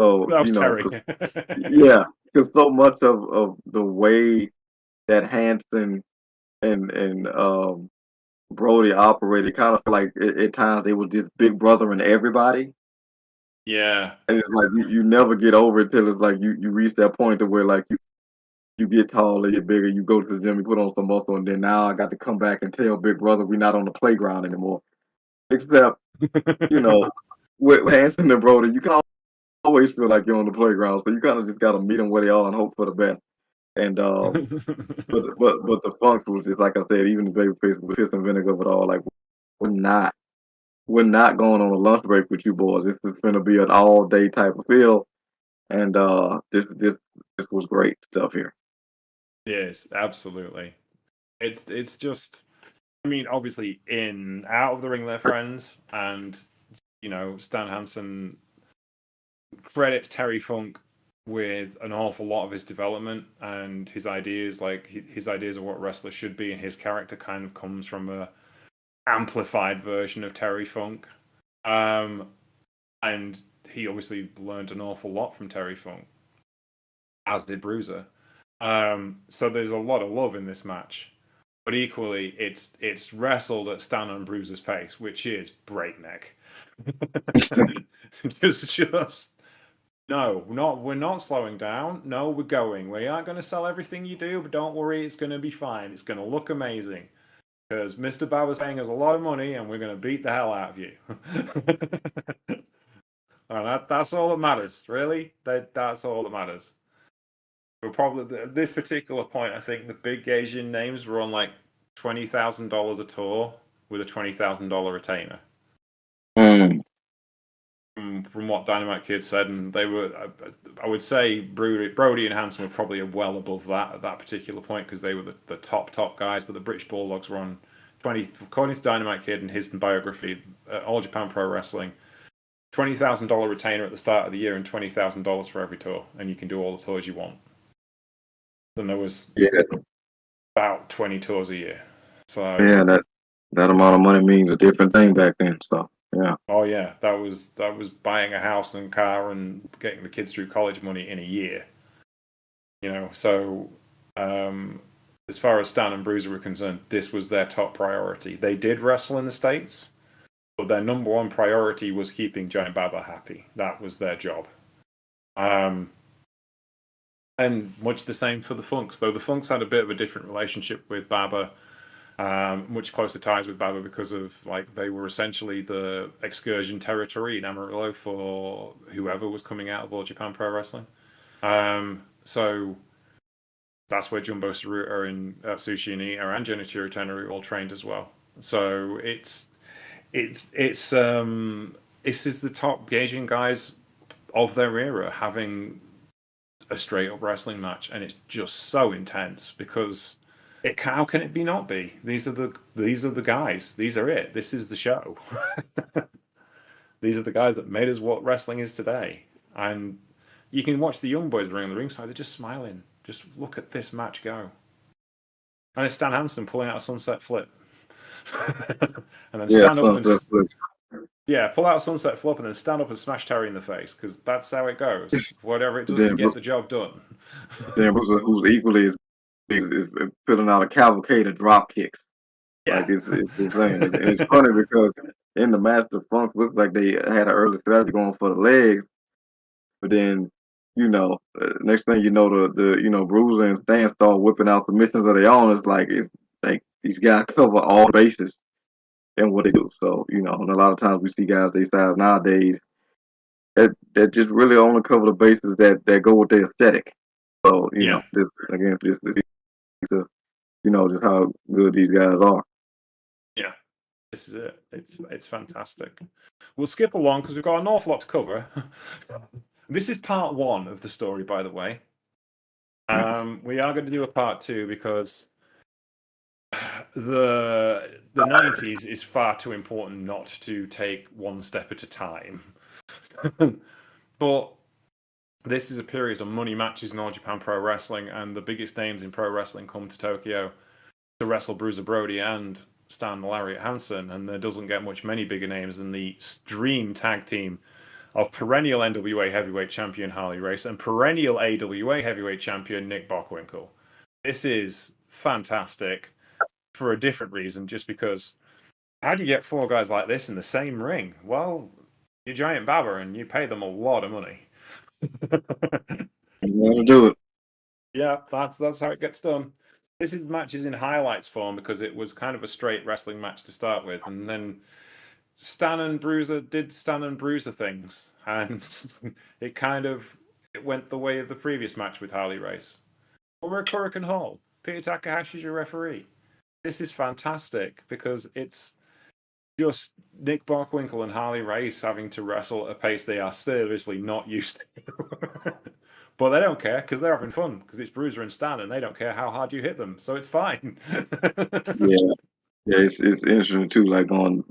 So, That was Terry. yeah, because so much of the way that Hanson and Brody operated kind of like at times they were just big brother and everybody. Yeah. And it's like you never get over it till it's like you reach that point to where like you get taller, you get bigger, you go to the gym, you put on some muscle, and then now I got to come back and tell big brother we're not on the playground anymore. Except, you know, with Hanson and Brody, you can always feel like you're on the playground, so you kind of just got to meet them where they are and hope for the best. And but the Funks was just like I said, even the babyface with piss and vinegar of it all. Like we're not we're not going on a lunch break with you boys. This is going to be an all day type of feel, and this was great stuff here. Yes, absolutely. It's just, I mean, obviously in out of the ring they're friends, and Stan Hansen credits Terry Funk with an awful lot of his development and his ideas, like his ideas of what wrestlers should be, and his character kind of comes from a amplified version of Terry Funk. Um, and he obviously learned an awful lot from Terry Funk, as did Bruiser. So there's a lot of love in this match, but equally, it's wrestled at Stan and Bruiser's pace, which is breakneck. just no, we're not slowing down. No, we're going. We aren't going to sell everything you do, but don't worry, it's going to be fine. It's going to look amazing because Mr. Bauer's paying us a lot of money, and we're going to beat the hell out of you. And that's all that matters, really. That's all that matters. We're probably at this particular point. I think the big Asian names were on like $20,000 a tour with a $20,000 retainer. Mm. From what Dynamite Kid said, and they were, I would say, Brody and Hansen were probably well above that at that particular point because they were the top guys. But the British Bulldogs were on according to Dynamite Kid and his biography, All Japan Pro Wrestling, $20,000 retainer at the start of the year and $20,000 for every tour, and you can do all the tours you want. And there was about 20 tours a year. So that amount of money means a different thing back then. So yeah. Oh yeah, that was buying a house and car and getting the kids through college money in a year. So as far as Stan and Bruiser were concerned, this was their top priority. They did wrestle in the States, but their number one priority was keeping Giant Baba happy. That was their job. And much the same for the Funks, though the Funks had a bit of a different relationship with Baba, much closer ties with Baba because of they were essentially the excursion territory in Amarillo for whoever was coming out of All Japan Pro Wrestling. So that's where Jumbo Tsuruta and Sushi Onita and Genichiro Tenryu all trained as well. So this is the top gauging guys of their era having a straight up wrestling match, and it's just so intense because how can it not be? These are the guys. These are it. This is the show. These are the guys that made us what wrestling is today. And you can watch the young boys around the ringside. They're just smiling. Just look at this match go. And it's Stan Hansen pulling out a sunset flip. And then stand up and pull out a sunset flip and then stand up and smash Terry in the face, because that's how it goes. Whatever it does to get the job done. Then who's equally is filling out a cavalcade of drop kicks. Yeah. It's insane. And it's funny because in the match, the Funk looked like they had an early strategy going for the legs, but then next thing you know, the Bruiser and Stan start whipping out submissions of their own. It's like these guys cover all bases in what they do. So and a lot of times we see guys they size nowadays that just really only cover the bases that go with their aesthetic. So this again, just how good these guys are. Yeah, this is it. It's fantastic. We'll skip along because we've got an awful lot to cover. This is part one of the story, by the way. We are going to do a part two because the 90s is far too important not to take one step at a time. But this is a period of money matches in All Japan Pro Wrestling, and the biggest names in pro wrestling come to Tokyo to wrestle Bruiser Brody and Stan Lariat Hansen, and there doesn't get many bigger names than the Stream tag team of perennial NWA heavyweight champion Harley Race and perennial AWA heavyweight champion Nick Bockwinkel. This is fantastic for a different reason, just because how do you get four guys like this in the same ring? Well, you're Giant Baba and you pay them a lot of money. You want to do it. Yeah, that's how it gets done. This match is in highlights form because it was kind of a straight wrestling match to start with, and then Stan and Bruiser did Stan and Bruiser things, and it went the way of the previous match with Harley Race. But we're at Korakuen Hall. Peter Takahashi's your referee. This is fantastic because it's just Nick Bockwinkel and Harley Race having to wrestle at a pace they are seriously not used to. But they don't care because they're having fun because it's Bruiser and Stan, and they don't care how hard you hit them, so it's fine. Yeah, it's interesting too. Like on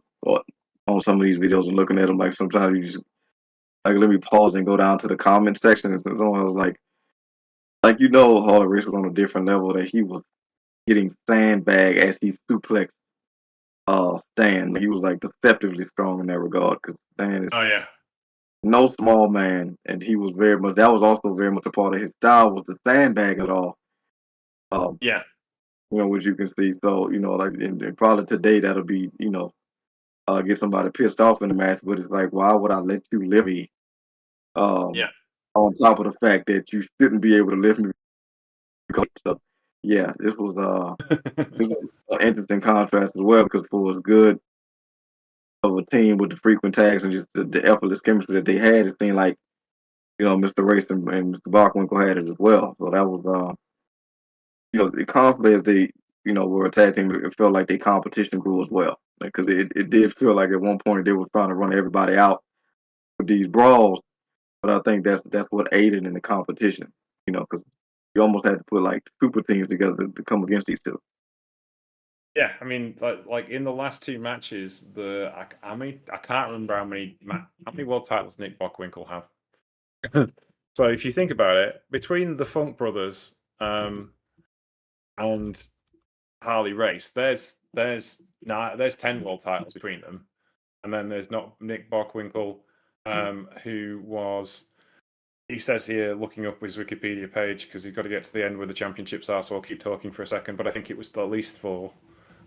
some of these videos and looking at them, like sometimes you just let me pause and go down to the comment section, and someone was like Harley Race was on a different level, that he was getting sandbagged as he suplexed Stan. He was like deceptively strong in that regard, because Stan is no small man, and he was that was also very much a part of his style, was the sandbag at all. Which you can see. So and probably today that'll be get somebody pissed off in the match, but it's like, why would I let you lift me? On top of the fact that you shouldn't be able to lift me. So this was an interesting contrast as well, because for as good of a team with the frequent tags and just the effortless chemistry that they had, it seemed like Mr. Race and Mr. Bockwinkel had it as well. So that was constantly as they were a tag team, it felt like their competition grew as well, because it did feel like at one point they were trying to run everybody out with these brawls. But I think that's what aided in the competition, because you almost had to put like super teams together to come against each other. Yeah, I mean, like in the last two matches, I can't remember how many world titles Nick Bockwinkel have. So if you think about it, between the Funk Brothers and Harley Race, there's 10 world titles between them, and then there's not Nick Bockwinkel, who was. He says here, looking up his Wikipedia page, because he's got to get to the end where the championships are, so I'll keep talking for a second. But I think it was at least 4.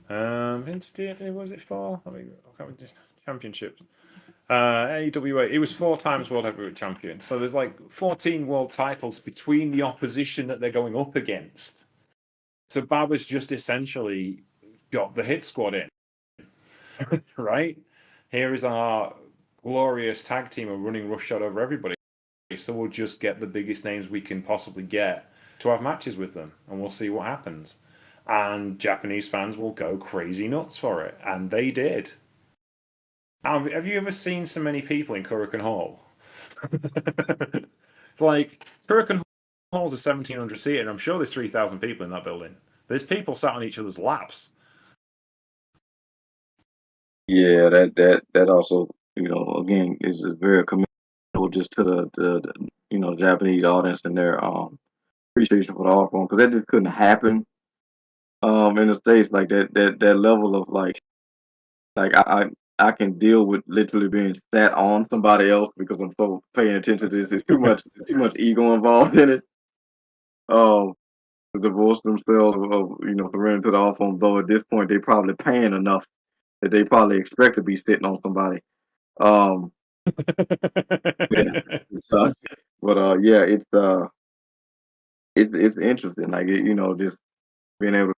Was it 4? I mean, championships. AWA. He was 4 times world heavyweight champion. So there's like 14 world titles between the opposition that they're going up against. So Baba's just essentially got the hit squad in, right? Here is our glorious tag team of running roughshod over everybody. So we'll just get the biggest names we can possibly get to have matches with them, and we'll see what happens. And Japanese fans will go crazy nuts for it, and they did. Have you ever seen so many people in Kurikan Hall? Like, Kurikan Hall's a 1,700 seat, and I'm sure there's 3,000 people in that building. There's people sat on each other's laps. Yeah, that also, again, is very commendable just to the Japanese audience and their appreciation for the art form, because that just couldn't happen in the States, like that level of like I can deal with literally being sat on somebody else because I'm so paying attention to this. It's too much ego involved in it. Um, to divorce themselves of surrender to the art form. Though at this point they probably paying enough that they probably expect to be sitting on somebody. Um, yeah, it sucks. But yeah, it's interesting. Like just being able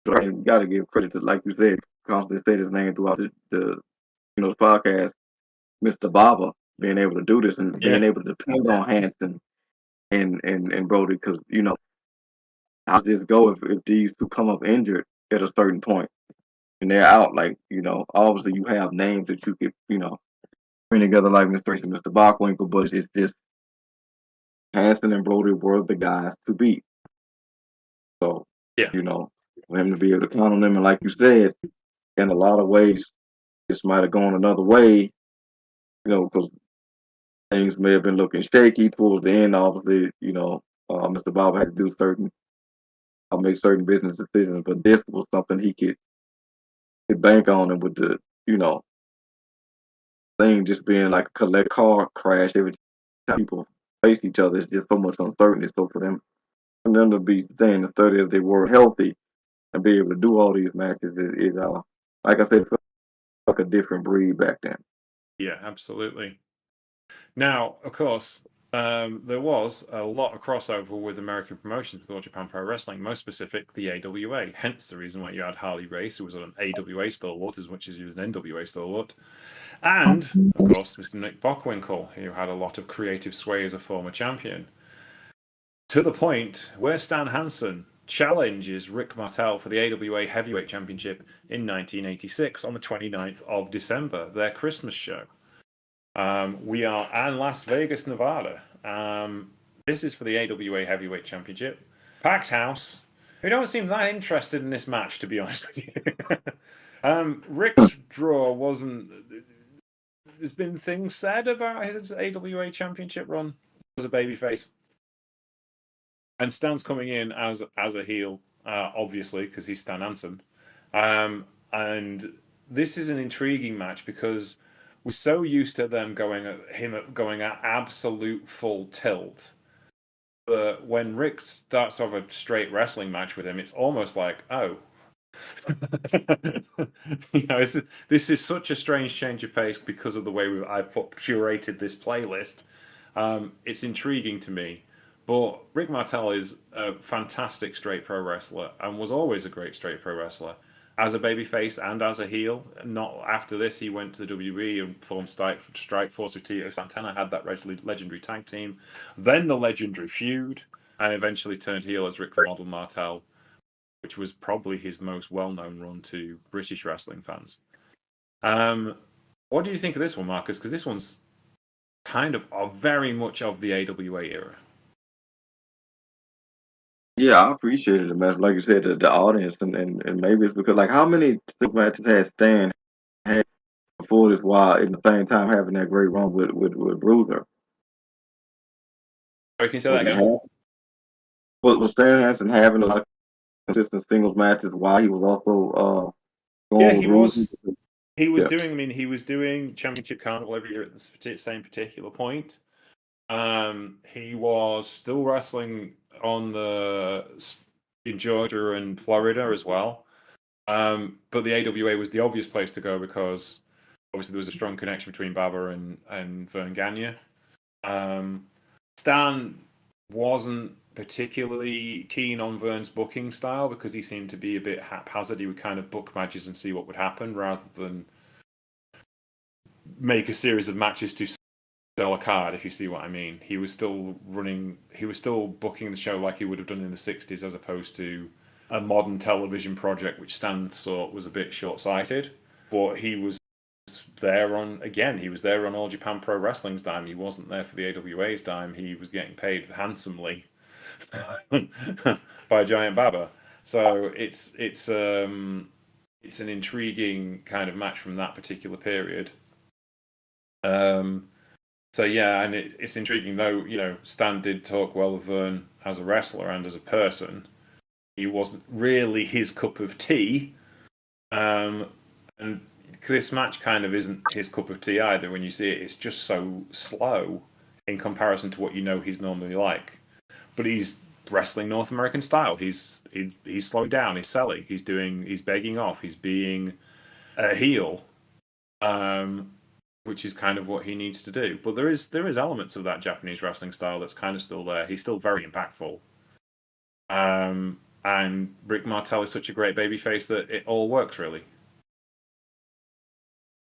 to, you got to give credit to, like you said, constantly say his name throughout the podcast, Mr. Baba, being able to do this and being Yeah. able to depend on Hansen and Brody, because how does this go if these two come up injured at a certain point and they're out? Like obviously you have names that you could bring together like Mr. Tracy, Mr. Bockwinkel, but it's just Hansen and Brody were the guys to beat. So Yeah. for him to be able to count on them, and like you said, in a lot of ways, this might have gone another way, because things may have been looking shaky towards the end. Obviously, Mr. Bob had to make certain business decisions, but this was something he could bank on, and with the thing just being like a collect car crash every time people face each other, it's just so much uncertainty. So for them to be staying the 30 if they were healthy and be able to do all these matches is like I said, like a different breed back then. Yeah, absolutely. Now, of course, there was a lot of crossover with American promotions with All Japan Pro Wrestling, most specific the AWA. Hence the reason why you had Harley Race, who was an AWA stalwart as much as he was an NWA stalwart. And, of course, Mr. Nick Bockwinkel, who had a lot of creative sway as a former champion. To the point where Stan Hansen challenges Rick Martel for the AWA Heavyweight Championship in 1986 on the 29th of December, their Christmas show. We are in Las Vegas, Nevada. This is for the AWA Heavyweight Championship. Packed house. We don't seem that interested in this match, to be honest with you. Rick's draw wasn't. There's been things said about his AWA Championship run as a babyface, and Stan's coming in as a heel, obviously because he's Stan Hansen. And this is an intriguing match because we're so used to them going at absolute full tilt that when Rick starts to have a straight wrestling match with him, it's almost like, oh. This is such a strange change of pace because of the way I've curated this playlist. It's intriguing to me. But Rick Martel is a fantastic straight pro wrestler and was always a great straight pro wrestler. As a babyface and as a heel. Not after this, he went to the WWE and formed Strike Force with Tito Santana, had that legendary tag team. Then the legendary feud, and eventually turned heel as Rick the Model Martel, which was probably his most well-known run to British wrestling fans. What do you think of this one, Marcus? Because this one's kind of very much of the AWA era. Yeah, I appreciated the match. Like you said, the audience, and maybe it's because like how many super matches had Stan had before this while at the same time having that great run with Bruiser? Sorry, can you say that Was he again? having, was Stan Hansen having a lot of consistent singles matches while he was also Yeah, going with he Bruiser? was. He was Yeah. doing. I mean, he was doing Championship Carnival every year at the same particular point. He was still wrestling on in Georgia and Florida as well. But the AWA was the obvious place to go because obviously there was a strong connection between Baba and Vern Gagne. Um, Stan wasn't particularly keen on Vern's booking style because he seemed to be a bit haphazard. He would kind of book matches and see what would happen rather than make a series of matches to sell a card, if you see what I mean. He was still booking the show like he would have done in the 60s as opposed to a modern television project, which Stan thought was a bit short sighted. But he was there on All Japan Pro Wrestling's dime. He wasn't there for the AWA's dime. He was getting paid handsomely by Giant Baba. So it's an intriguing kind of match from that particular period. Um, so yeah, and it's intriguing though. You know, Stan did talk well of Vern as a wrestler and as a person. He wasn't really his cup of tea, and this match kind of isn't his cup of tea either. When you see it, it's just so slow in comparison to what you know he's normally like. But he's wrestling North American style. He's slowing down. He's selling. He's begging off. He's being a heel. Um, which is kind of what he needs to do. But there is elements of that Japanese wrestling style that's kind of still there. He's still very impactful. And Rick Martel is such a great babyface that it all works really.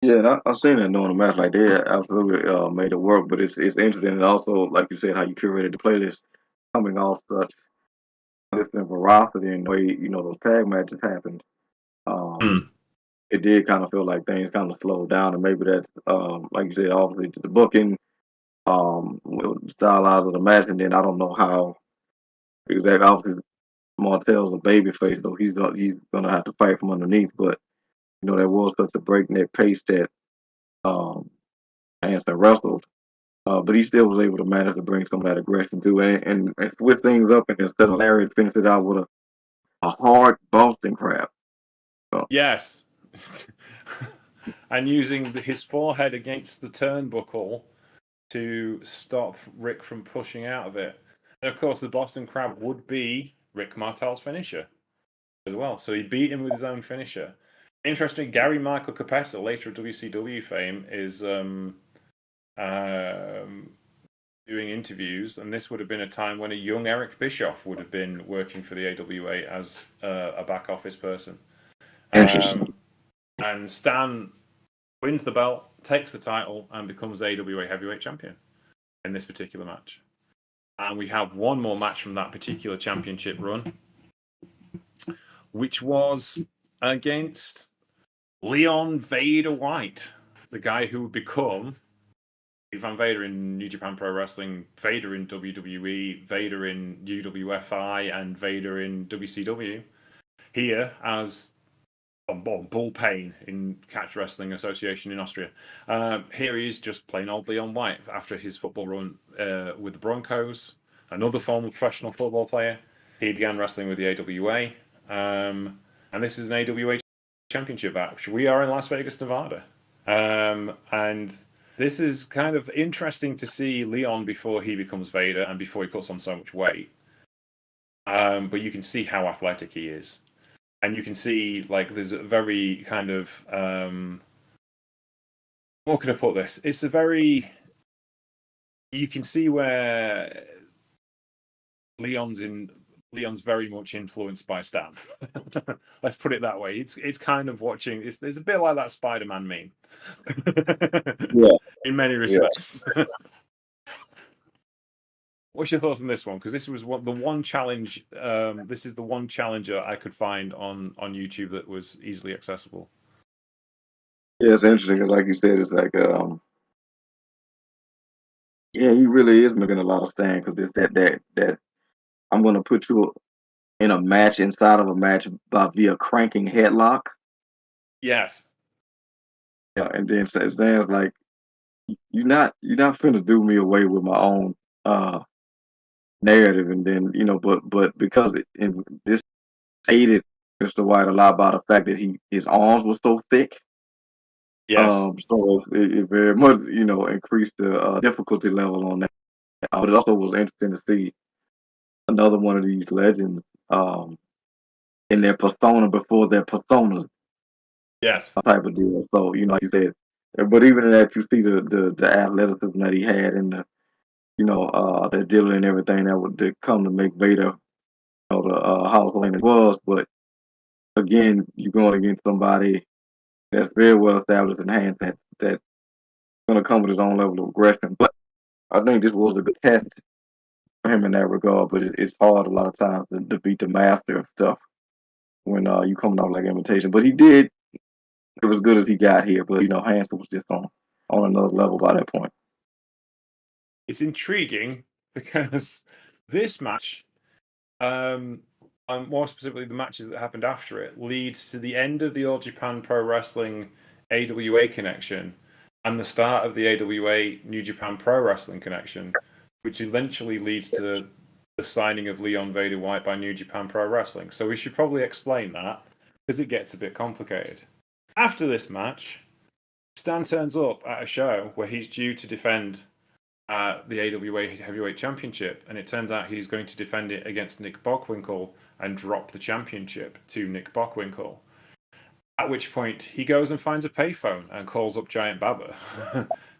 Yeah, and I've seen it during the match. Like they absolutely made it work, but it's interesting. And also, like you said, how you curated the playlist coming off such different veracity and the way those tag matches happened. Um, Mm. it did kind of feel like things kind of slowed down, and maybe that's like you said, obviously to the booking, the stylize of the match, and then I don't know how exactly. Obviously, Martel's a babyface, so he's gonna have to fight from underneath. But there was such a breakneck pace that um, Hanson wrestled. But he still was able to manage to bring some of that aggression too, and switch things up, and instead of Lariat finish it out with a hard Boston crab. So, Yes. And using his forehead against the turnbuckle to stop Rick from pushing out of it. And of course, the Boston Crab would be Rick Martel's finisher as well. So he beat him with his own finisher. Interesting, Gary Michael Capetta, later of WCW fame, is um, doing interviews, and this would have been a time when a young Eric Bischoff would have been working for the AWA as a back office person. interesting. And Stan wins the belt, takes the title, and becomes AWA heavyweight champion in this particular match. And we have one more match from that particular championship run, which was against Leon Vader White, the guy who would become Van Vader in New Japan Pro Wrestling, Vader in WWE, Vader in UWFI, and Vader in WCW. Here as Bull Payne in Catch Wrestling Association in Austria. Here he is just plain old Leon White after his football run with the Broncos, another former professional football player. He began wrestling with the AWA, and this is an AWA championship match. We are in Las Vegas, Nevada, and this is kind of interesting to see Leon before he becomes Vader and before he puts on so much weight. But you can see how athletic he is. And you can see, like, there's a very kind of, what can I put this? It's a very, you can see where Leon's very much influenced by Stan. Let's put it that way. It's kind of watching, there's a bit like that Spider-Man meme. Yeah, In many yeah. respects. What's your thoughts on this one? Because this was the one challenge. This is the one challenger I could find on YouTube that was easily accessible. Yeah, it's interesting 'cause like you said, it's like yeah, he really is making a lot of stand because it's that I'm gonna put you in a match inside of a match via cranking headlock. Yes. Yeah, and then says Dan's like, you're not finna do me away with my own narrative, and then but because in this aided Mr. White a lot by the fact that his arms were so thick. Yes. So it very much increased the difficulty level on that. But it also was interesting to see another one of these legends in their persona before their personas Yes. type of deal. So like you said, but even in that, you see the athleticism that he had and the the dealing and everything that would come to make Vader the household it was. But again, you're going against somebody that's very well established in hands that's going to come with his own level of aggression. But I think this was a good test for him in that regard. But it's hard a lot of times to beat the master of stuff when you coming off like imitation. But he did it was good as he got here. But Hansen was just on another level by that point. It's intriguing because this match, and more specifically the matches that happened after it, leads to the end of the All Japan Pro Wrestling AWA connection and the start of the AWA New Japan Pro Wrestling connection, which eventually leads to the signing of Leon Vader White by New Japan Pro Wrestling. So we should probably explain that because it gets a bit complicated. After this match, Stan turns up at a show where he's due to defend the AWA Heavyweight Championship, and it turns out he's going to defend it against Nick Bockwinkel and drop the championship to Nick Bockwinkel. At which point, he goes and finds a payphone and calls up Giant Baba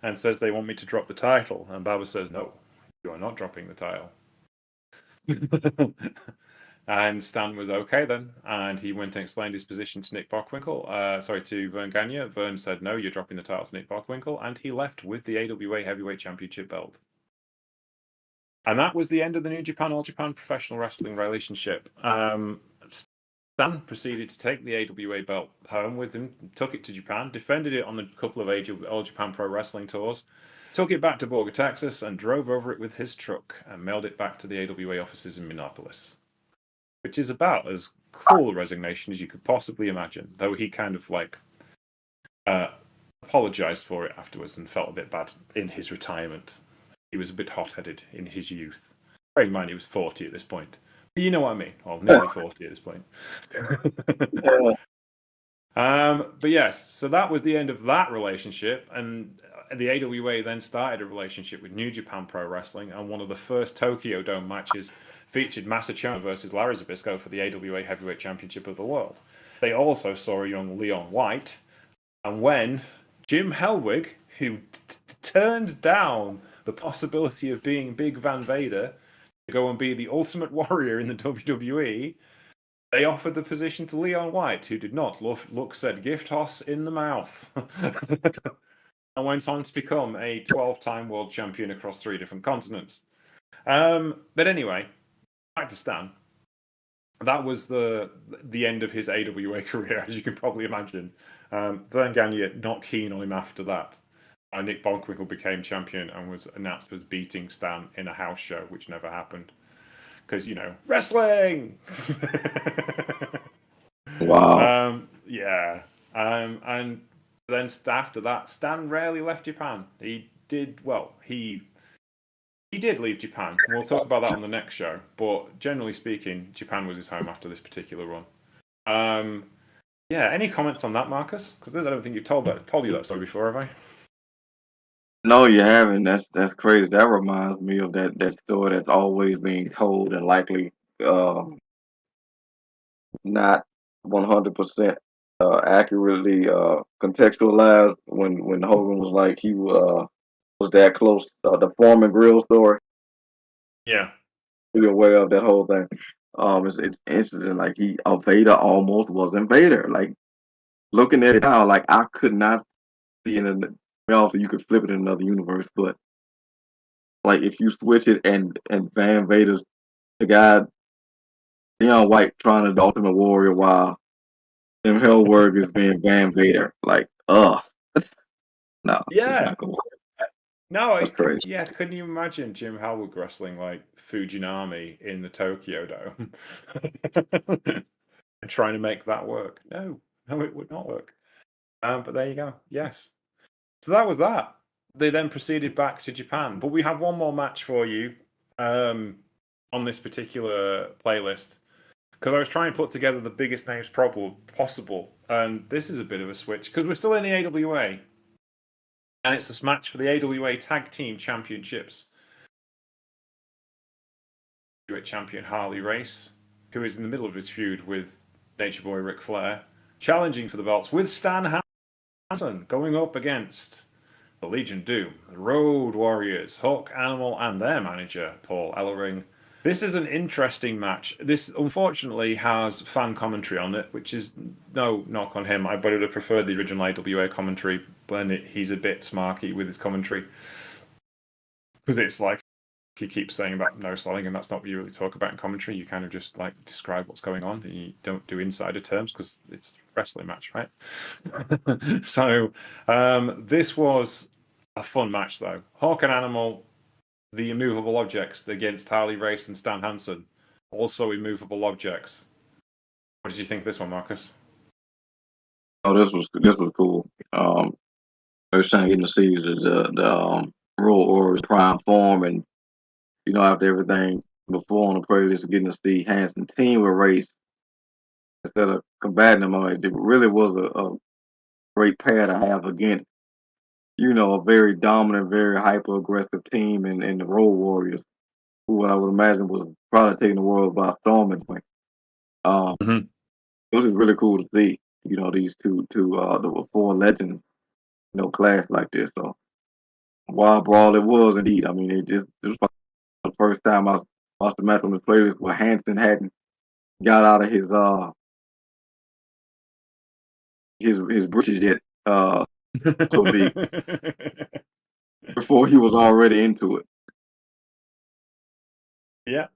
and says they want me to drop the title. And Baba says, no, you are not dropping the title. And Stan was okay then, and he went and explained his position to Nick Bockwinkel. To Vern Gagne. Vern said, no, you're dropping the title to Nick Bockwinkel, and he left with the AWA Heavyweight Championship belt. And that was the end of the New Japan All Japan Professional Wrestling relationship. Stan proceeded to take the AWA belt home with him, took it to Japan, defended it on a couple of All Japan Pro Wrestling tours, took it back to Borger, Texas, and drove over it with his truck and mailed it back to the AWA offices in Minneapolis. Which is about as cool a resignation as you could possibly imagine, though he kind of apologized for it afterwards and felt a bit bad in his retirement. He was a bit hot-headed in his youth. Bearing in mind he was 40 at this point. But you know what I mean, or nearly 40 at this point. But yes, so that was the end of that relationship, and the AWA then started a relationship with New Japan Pro Wrestling, and one of the first Tokyo Dome matches featured Masachino versus Larry Zbyszko for the AWA Heavyweight Championship of the World. They also saw a young Leon White, and when Jim Hellwig, who turned down the possibility of being Big Van Vader to go and be the Ultimate Warrior in the WWE, they offered the position to Leon White, who did not look said gift horse in the mouth, and went on to become a 12-time world champion across 3 different continents. But anyway, back to Stan. That was the end of his AWA career, as you can probably imagine. Vern Gagne not keen on him after that. Nick Bockwinkel became champion and was announced as beating Stan in a house show, which never happened. Because, wrestling! Wow. Yeah. And then after that, Stan rarely left Japan. He did leave Japan. We'll talk about that on the next show. But generally speaking, Japan was his home after this particular run. Any comments on that, Marcus? Because I don't think you've told you that story before, have I? No, you haven't. That's crazy. That reminds me of that story that's always being told and likely not 100% accurately contextualized when Hogan was like he was that close. The Foreman Grill story. Yeah. You're aware of that whole thing. It's interesting. Like Vader almost wasn't Vader. Like looking at it now, like I could not see also you could flip it in another universe, but like if you switch it and Van Vader's the guy Leon White trying to the Ultimate Warrior while Tim Hellberg is being Van Vader. Like, no, it's just Yeah. not gonna work. No, That's crazy. yeah, couldn't you imagine Jim Howard wrestling like Fujinami in the Tokyo Dome and trying to make that work? No, it would not work. But there you go. Yes. So that was that. They then proceeded back to Japan. But we have one more match for you on this particular playlist because I was trying to put together the biggest names possible. And this is a bit of a switch because we're still in the AWA. And it's this match for the AWA Tag Team Championships. Champion Harley Race, who is in the middle of his feud with Nature Boy Ric Flair, challenging for the belts with Stan Hansen, going up against the Legion Doom, the Road Warriors, Hawk Animal, and their manager, Paul Ellering. This is an interesting match. This, unfortunately, has fan commentary on it, which is no knock on him. I would have preferred the original AWA commentary when he's a bit smarky with his commentary. Because it's like, he keeps saying about no selling, and that's not what you really talk about in commentary. You kind of just like describe what's going on, and you don't do insider terms because it's a wrestling match, right? So this was a fun match, though. Hawk and Animal, the immovable objects against Harley Race and Stan Hansen, also immovable objects. What did you think of this one, Marcus? Oh, this was cool. I was trying to get to see the Royal Warriors prime form, and after everything before on the playlist, getting to see Hansen team with Race instead of combating them, it really was a great pair to have against, a very dominant, very hyper aggressive team in the Road Warriors, who I would imagine was probably taking the world by storm at the point. Mm-hmm. It was really cool to see, these two the four legends, clash like this. So wild brawl it was indeed. I mean, it was the first time I watched the match on the playlist where Hansen hadn't got out of his britches yet, so to speak, before he was already into it. Yeah,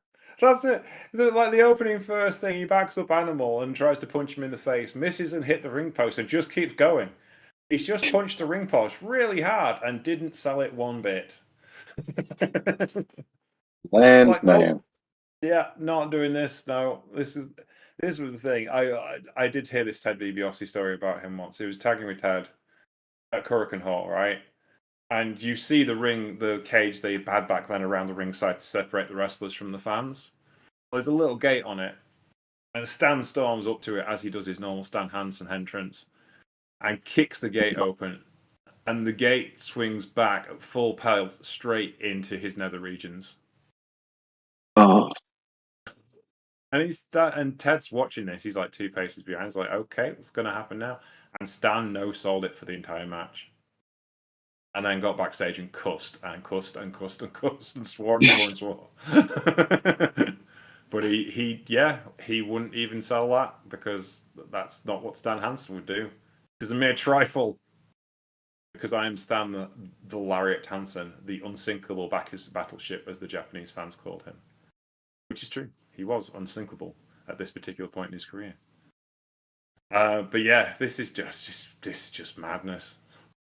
that's it. Like the opening first thing, he backs up Animal and tries to punch him in the face, misses and hit the ring post, and just keeps going. He's just punched the ring post really hard and didn't sell it one bit. Man, Like, no, yeah, not doing this. No, this was the thing. I did hear this Ted DiBiase story about him once. He was tagging with Ted at Hurricane Hall, right? And you see the cage they had back then around the ringside to separate the wrestlers from the fans. There's a little gate on it, and Stan storms up to it as he does his normal Stan Hansen entrance and kicks the gate open, and the gate swings back at full pelt straight into his nether regions. oh, And Ted's watching this. He's like 2 paces behind. He's like, okay, what's going to happen now? And Stan no-sold it for the entire match. And then got backstage and cussed and cussed and cussed and cussed and swore and swore and swore. But he wouldn't even sell that because that's not what Stan Hansen would do. It's a mere trifle. Because I am Stan the Lariat Hansen, the unsinkable battleship, as the Japanese fans called him. Which is true. He was unsinkable at this particular point in his career. But yeah, this is just madness.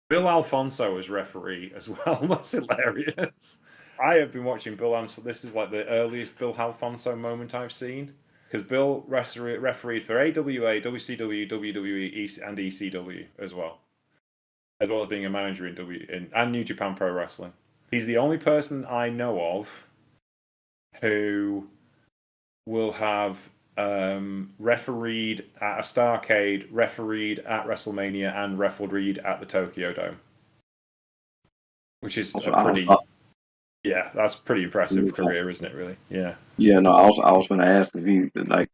Bill Alfonso as referee as well. That's hilarious. I have been watching Bill Alfonso. This is like the earliest Bill Alfonso moment I've seen. Because Bill refereed for AWA, WCW, WWE, and ECW as well as being a manager and New Japan Pro Wrestling. He's the only person I know of who will have refereed at a Starrcade, refereed at WrestleMania, and refereed at the Tokyo Dome, which is that's pretty impressive career, isn't it? Really, yeah. Yeah, no, I was going to ask if he like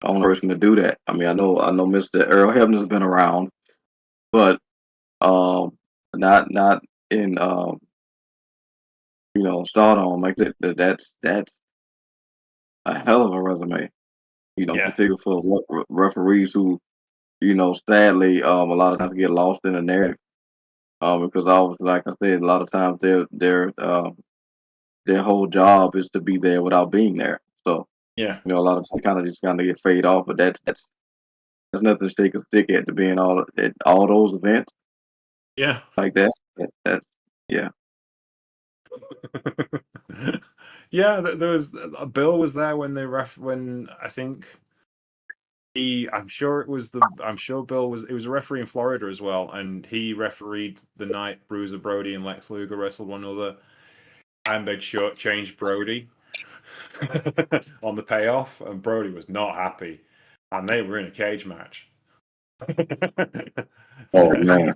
the only person to do that. I mean, I know Mr. Earl Hebner's been around, but not in Stardom. Like that's a hell of a resume. Particularly for referees who, sadly, a lot of times get lost in the narrative. Because obviously, like I said, a lot of times their whole job is to be there without being there. So Yeah. a lot of times kind of get fade off, but that's nothing to shake a stick at to being at all those events. Yeah. Like that. That's yeah. Yeah, there was Bill was there when when I think I'm sure Bill was. It was a referee in Florida as well, and he refereed the night Bruiser Brody and Lex Luger wrestled one another, and they'd shortchanged Brody on the payoff, and Brody was not happy, and they were in a cage match. Oh man.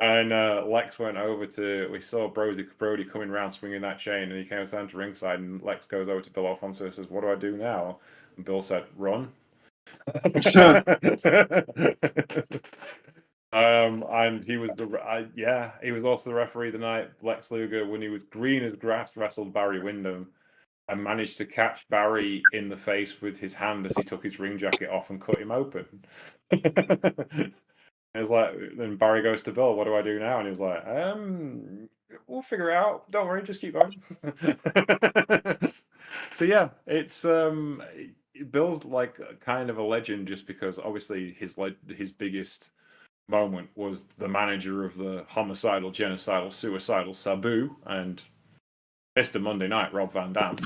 And Lex went over to. We saw Brody coming around swinging that chain, and he came down to ringside, and Lex goes over to Bill Alfonso and says, "What do I do now?" And Bill said, "Run." And he was he was also the referee the night Lex Luger, when he was green as grass, wrestled Barry Windham and managed to catch Barry in the face with his hand as he took his ring jacket off and cut him open. It's like, then Barry goes to Bill, "What do I do now?" And he was like, we'll figure it out. Don't worry, just keep going." So yeah, it's Bill's like kind of a legend just because obviously his biggest moment was the manager of the homicidal, genocidal, suicidal Sabu and Mr. Monday Night, Rob Van Dam.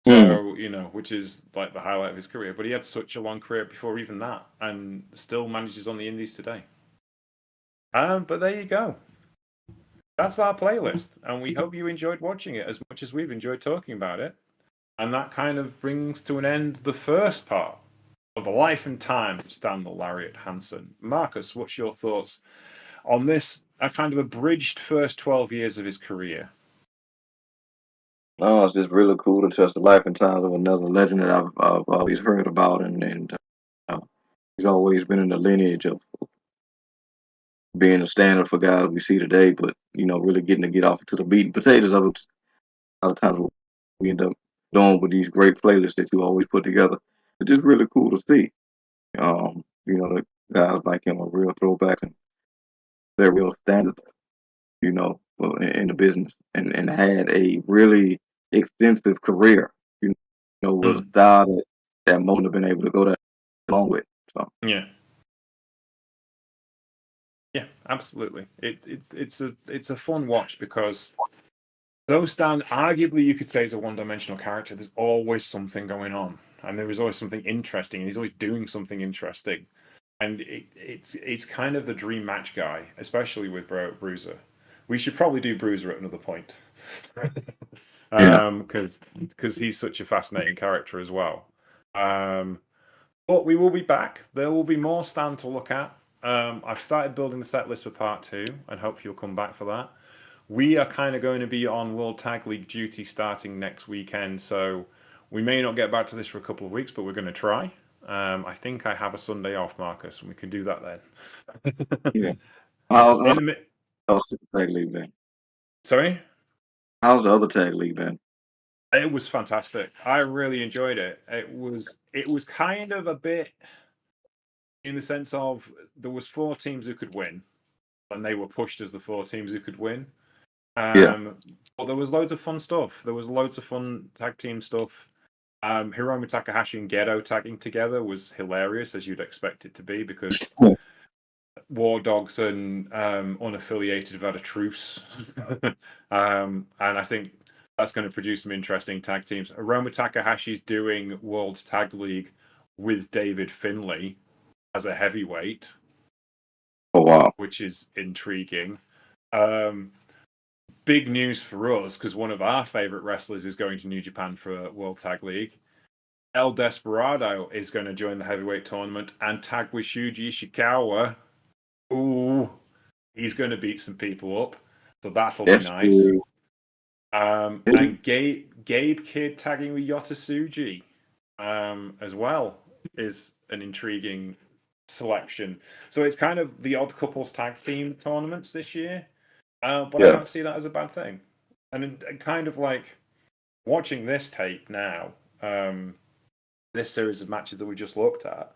So, which is like the highlight of his career. But he had such a long career before even that, and still manages on the indies today. But there you go. That's our playlist, and we hope you enjoyed watching it as much as we've enjoyed talking about it. And that kind of brings to an end the first part of the life and times of Stan the Lariat Hansen. Marcus, what's your thoughts on this? A kind of abridged first 12 years of his career. No, it's just really cool to touch the life and times of another legend that I've always heard about, and he's always been in the lineage of being a standard for guys we see today. But really getting to get off to the meat and potatoes of it. A lot of times we end up doing with these great playlists that you always put together. It's just really cool to see. The guys like him are real throwbacks and they're real standards. In the business, and had a really extensive career. With a style that most have been able to go that long with. So yeah, absolutely. It's a fun watch because though Stan arguably you could say is a one-dimensional character, there's always something going on, and there is always something interesting, and he's always doing something interesting, and it's kind of the dream match guy, especially with Bruiser. We should probably do Bruiser at another point. Because he's such a fascinating character as well. But we will be back. There will be more Stan to look at. I've started building the set list for part 2 and hope you'll come back for that. We are kind of going to be on World Tag League duty starting next weekend, so we may not get back to this for a couple of weeks, but we're going to try. I think I have a Sunday off, Marcus, and we can do that then. yeah. How's the tag league been? Sorry? How's the other tag league been? It was fantastic. I really enjoyed it. It was kind of a bit in the sense of there was 4 teams who could win, and they were pushed as the 4 teams who could win. But there was loads of fun stuff. There was loads of fun tag team stuff. Hiromu Takahashi and Gedo tagging together was hilarious, as you'd expect it to be, because War Dogs and unaffiliated have had a truce. And I think that's going to produce some interesting tag teams. Hiromu Takahashi's doing World Tag League with David Finlay as a heavyweight. Oh, wow. Which is intriguing. Big news for us, because one of our favorite wrestlers is going to New Japan for World Tag League. El Desperado is going to join the heavyweight tournament and tag with Shuji Ishikawa. Ooh, he's going to beat some people up, so that'll be nice. Cool. And Gabe Kidd tagging with Yota Tsuji as well is an intriguing selection. So it's kind of the odd couples tag team tournaments this year, but I don't see that as a bad thing. And kind of like watching this tape now, this series of matches that we just looked at,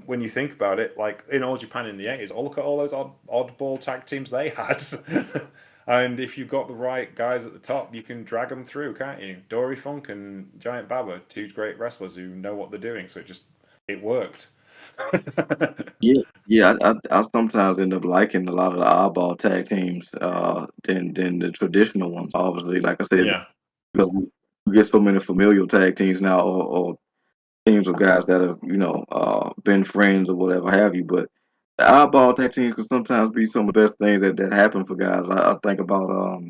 when you think about it, like in All Japan in the 80s, look at all those oddball tag teams they had. And if you've got the right guys at the top, you can drag them through, can't you? Dory Funk and Giant Baba, 2 great wrestlers who know what they're doing, so it worked. Yeah, I sometimes end up liking a lot of the oddball tag teams than the traditional ones. Obviously, like I said, Yeah. because we get so many familial tag teams now, or teams of guys that have been friends or whatever have you. But the oddball tag teams can sometimes be some of the best things that happen for guys. I think about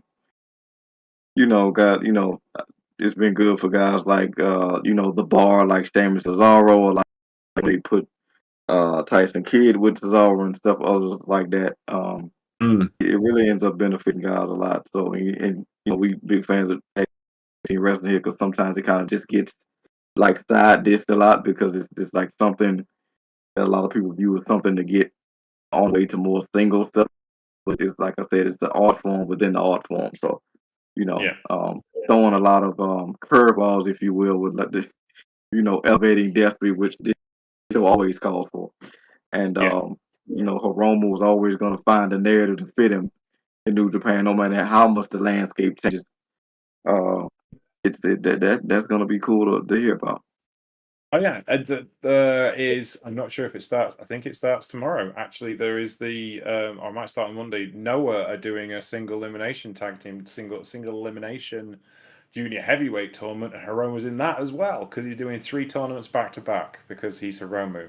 guys, it's been good for guys like the Bar, like Sheamus Cesaro, or like they put Tyson Kidd with Cesaro and stuff, others like that. Mm. It really ends up benefiting guys a lot. So, and we big fans of tag team wrestling here because sometimes it kind of just gets like side dished a lot because it's like something that a lot of people view as something to get on the way to more single stuff. But it's like I said, it's the art form within the art form. So, Yeah. throwing a lot of curveballs, if you will, with like this, elevating destiny, which this show always calls for. And Yeah. Hiromu was always going to find a narrative to fit him in New Japan, no matter how much the landscape changes. Uh, that's going to be cool to hear about. Oh yeah, and there is. I'm not sure if it starts. I think it starts tomorrow. Actually, there is the. Or it might start on Monday. Noah are doing a single elimination tag team, single elimination junior heavyweight tournament, and Hiromu's in that as well because he's doing 3 tournaments back to back because he's Hiromu.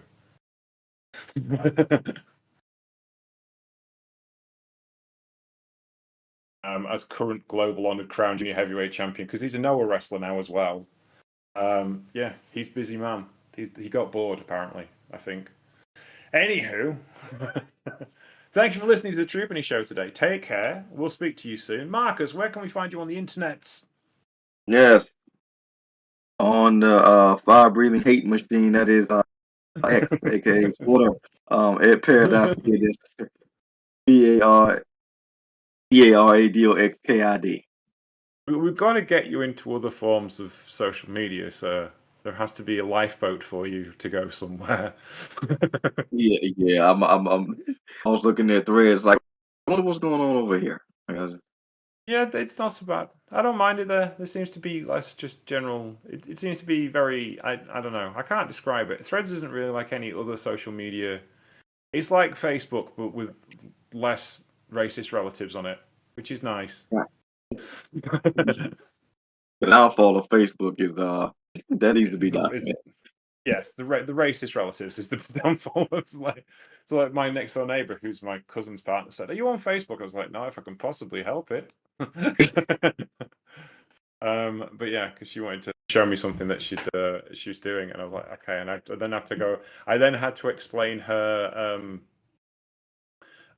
As current global honored crown junior heavyweight champion because he's a Noah wrestler now as well. Yeah, he's busy man. He got bored apparently. I think. Anywho, thank you for listening to the Troopany Show today. Take care. We'll speak to you soon. Marcus, where can we find you on the internets? Yes, on the fire breathing hate machine that is X, aka Twitter. At Paradise Kid is PARADOXKID. We've got to get you into other forms of social media, so there has to be a lifeboat for you to go somewhere. Yeah. I was looking at threads like, I wonder what's going on over here. Yeah, it's not so bad. I don't mind it there. There seems to be less just general. It seems to be very. I don't know. I can't describe it. Threads isn't really like any other social media. It's like Facebook, but with less racist relatives on it, which is nice. The downfall of Facebook is that needs to be done. Yes, the racist relatives is the downfall of like. So like my next door neighbor, who's my cousin's partner, said, "Are you on Facebook?" I was like, "No, if I can possibly help it." But yeah, because she wanted to show me something that she was doing, and I was like, okay. And I then have to go. I then had to explain her.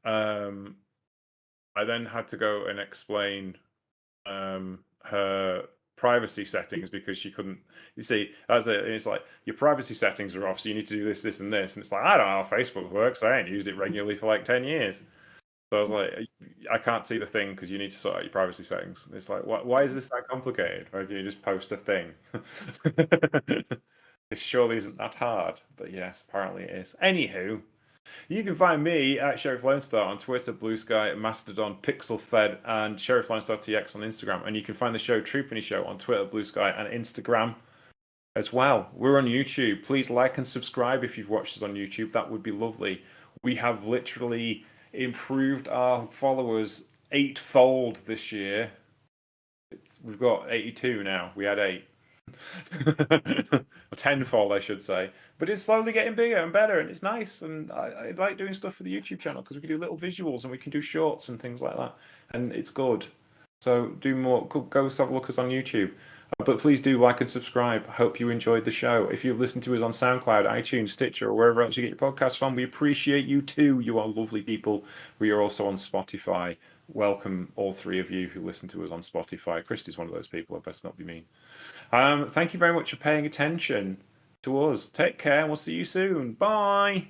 I then had to go and explain her privacy settings because she couldn't. You see, as it's like your privacy settings are off, so you need to do this, and this. And it's like I don't know how Facebook works. I ain't used it regularly for like 10 years. So I was like, I can't see the thing because you need to sort out your privacy settings. And it's like, why is this that complicated? Why can you just post a thing? It surely isn't that hard. But yes, apparently it is. Anywho, you can find me at Sheriff Lone Star on Twitter, Blue Sky, Mastodon, PixelFed, and Sheriff Lone Star TX on Instagram. And you can find the show Troopany Show on Twitter, Blue Sky, and Instagram as well. We're on YouTube. Please like and subscribe if you've watched us on YouTube. That would be lovely. We have literally improved our followers 8-fold this year. We've got 82 now. We had 8. Or 10-fold, I should say. But it's slowly getting bigger and better, and it's nice. And I like doing stuff for the YouTube channel because we can do little visuals and we can do shorts and things like that. And it's good. So do more. Go have a look at us on YouTube. But please do like and subscribe. I hope you enjoyed the show. If you've listened to us on SoundCloud, iTunes, Stitcher, or wherever else you get your podcasts from, we appreciate you too. You are lovely people. We are also on Spotify. Welcome, all 3 of you who listen to us on Spotify. Christy's one of those people. I best not be mean. Thank you very much for paying attention to us. Take care, and we'll see you soon. Bye.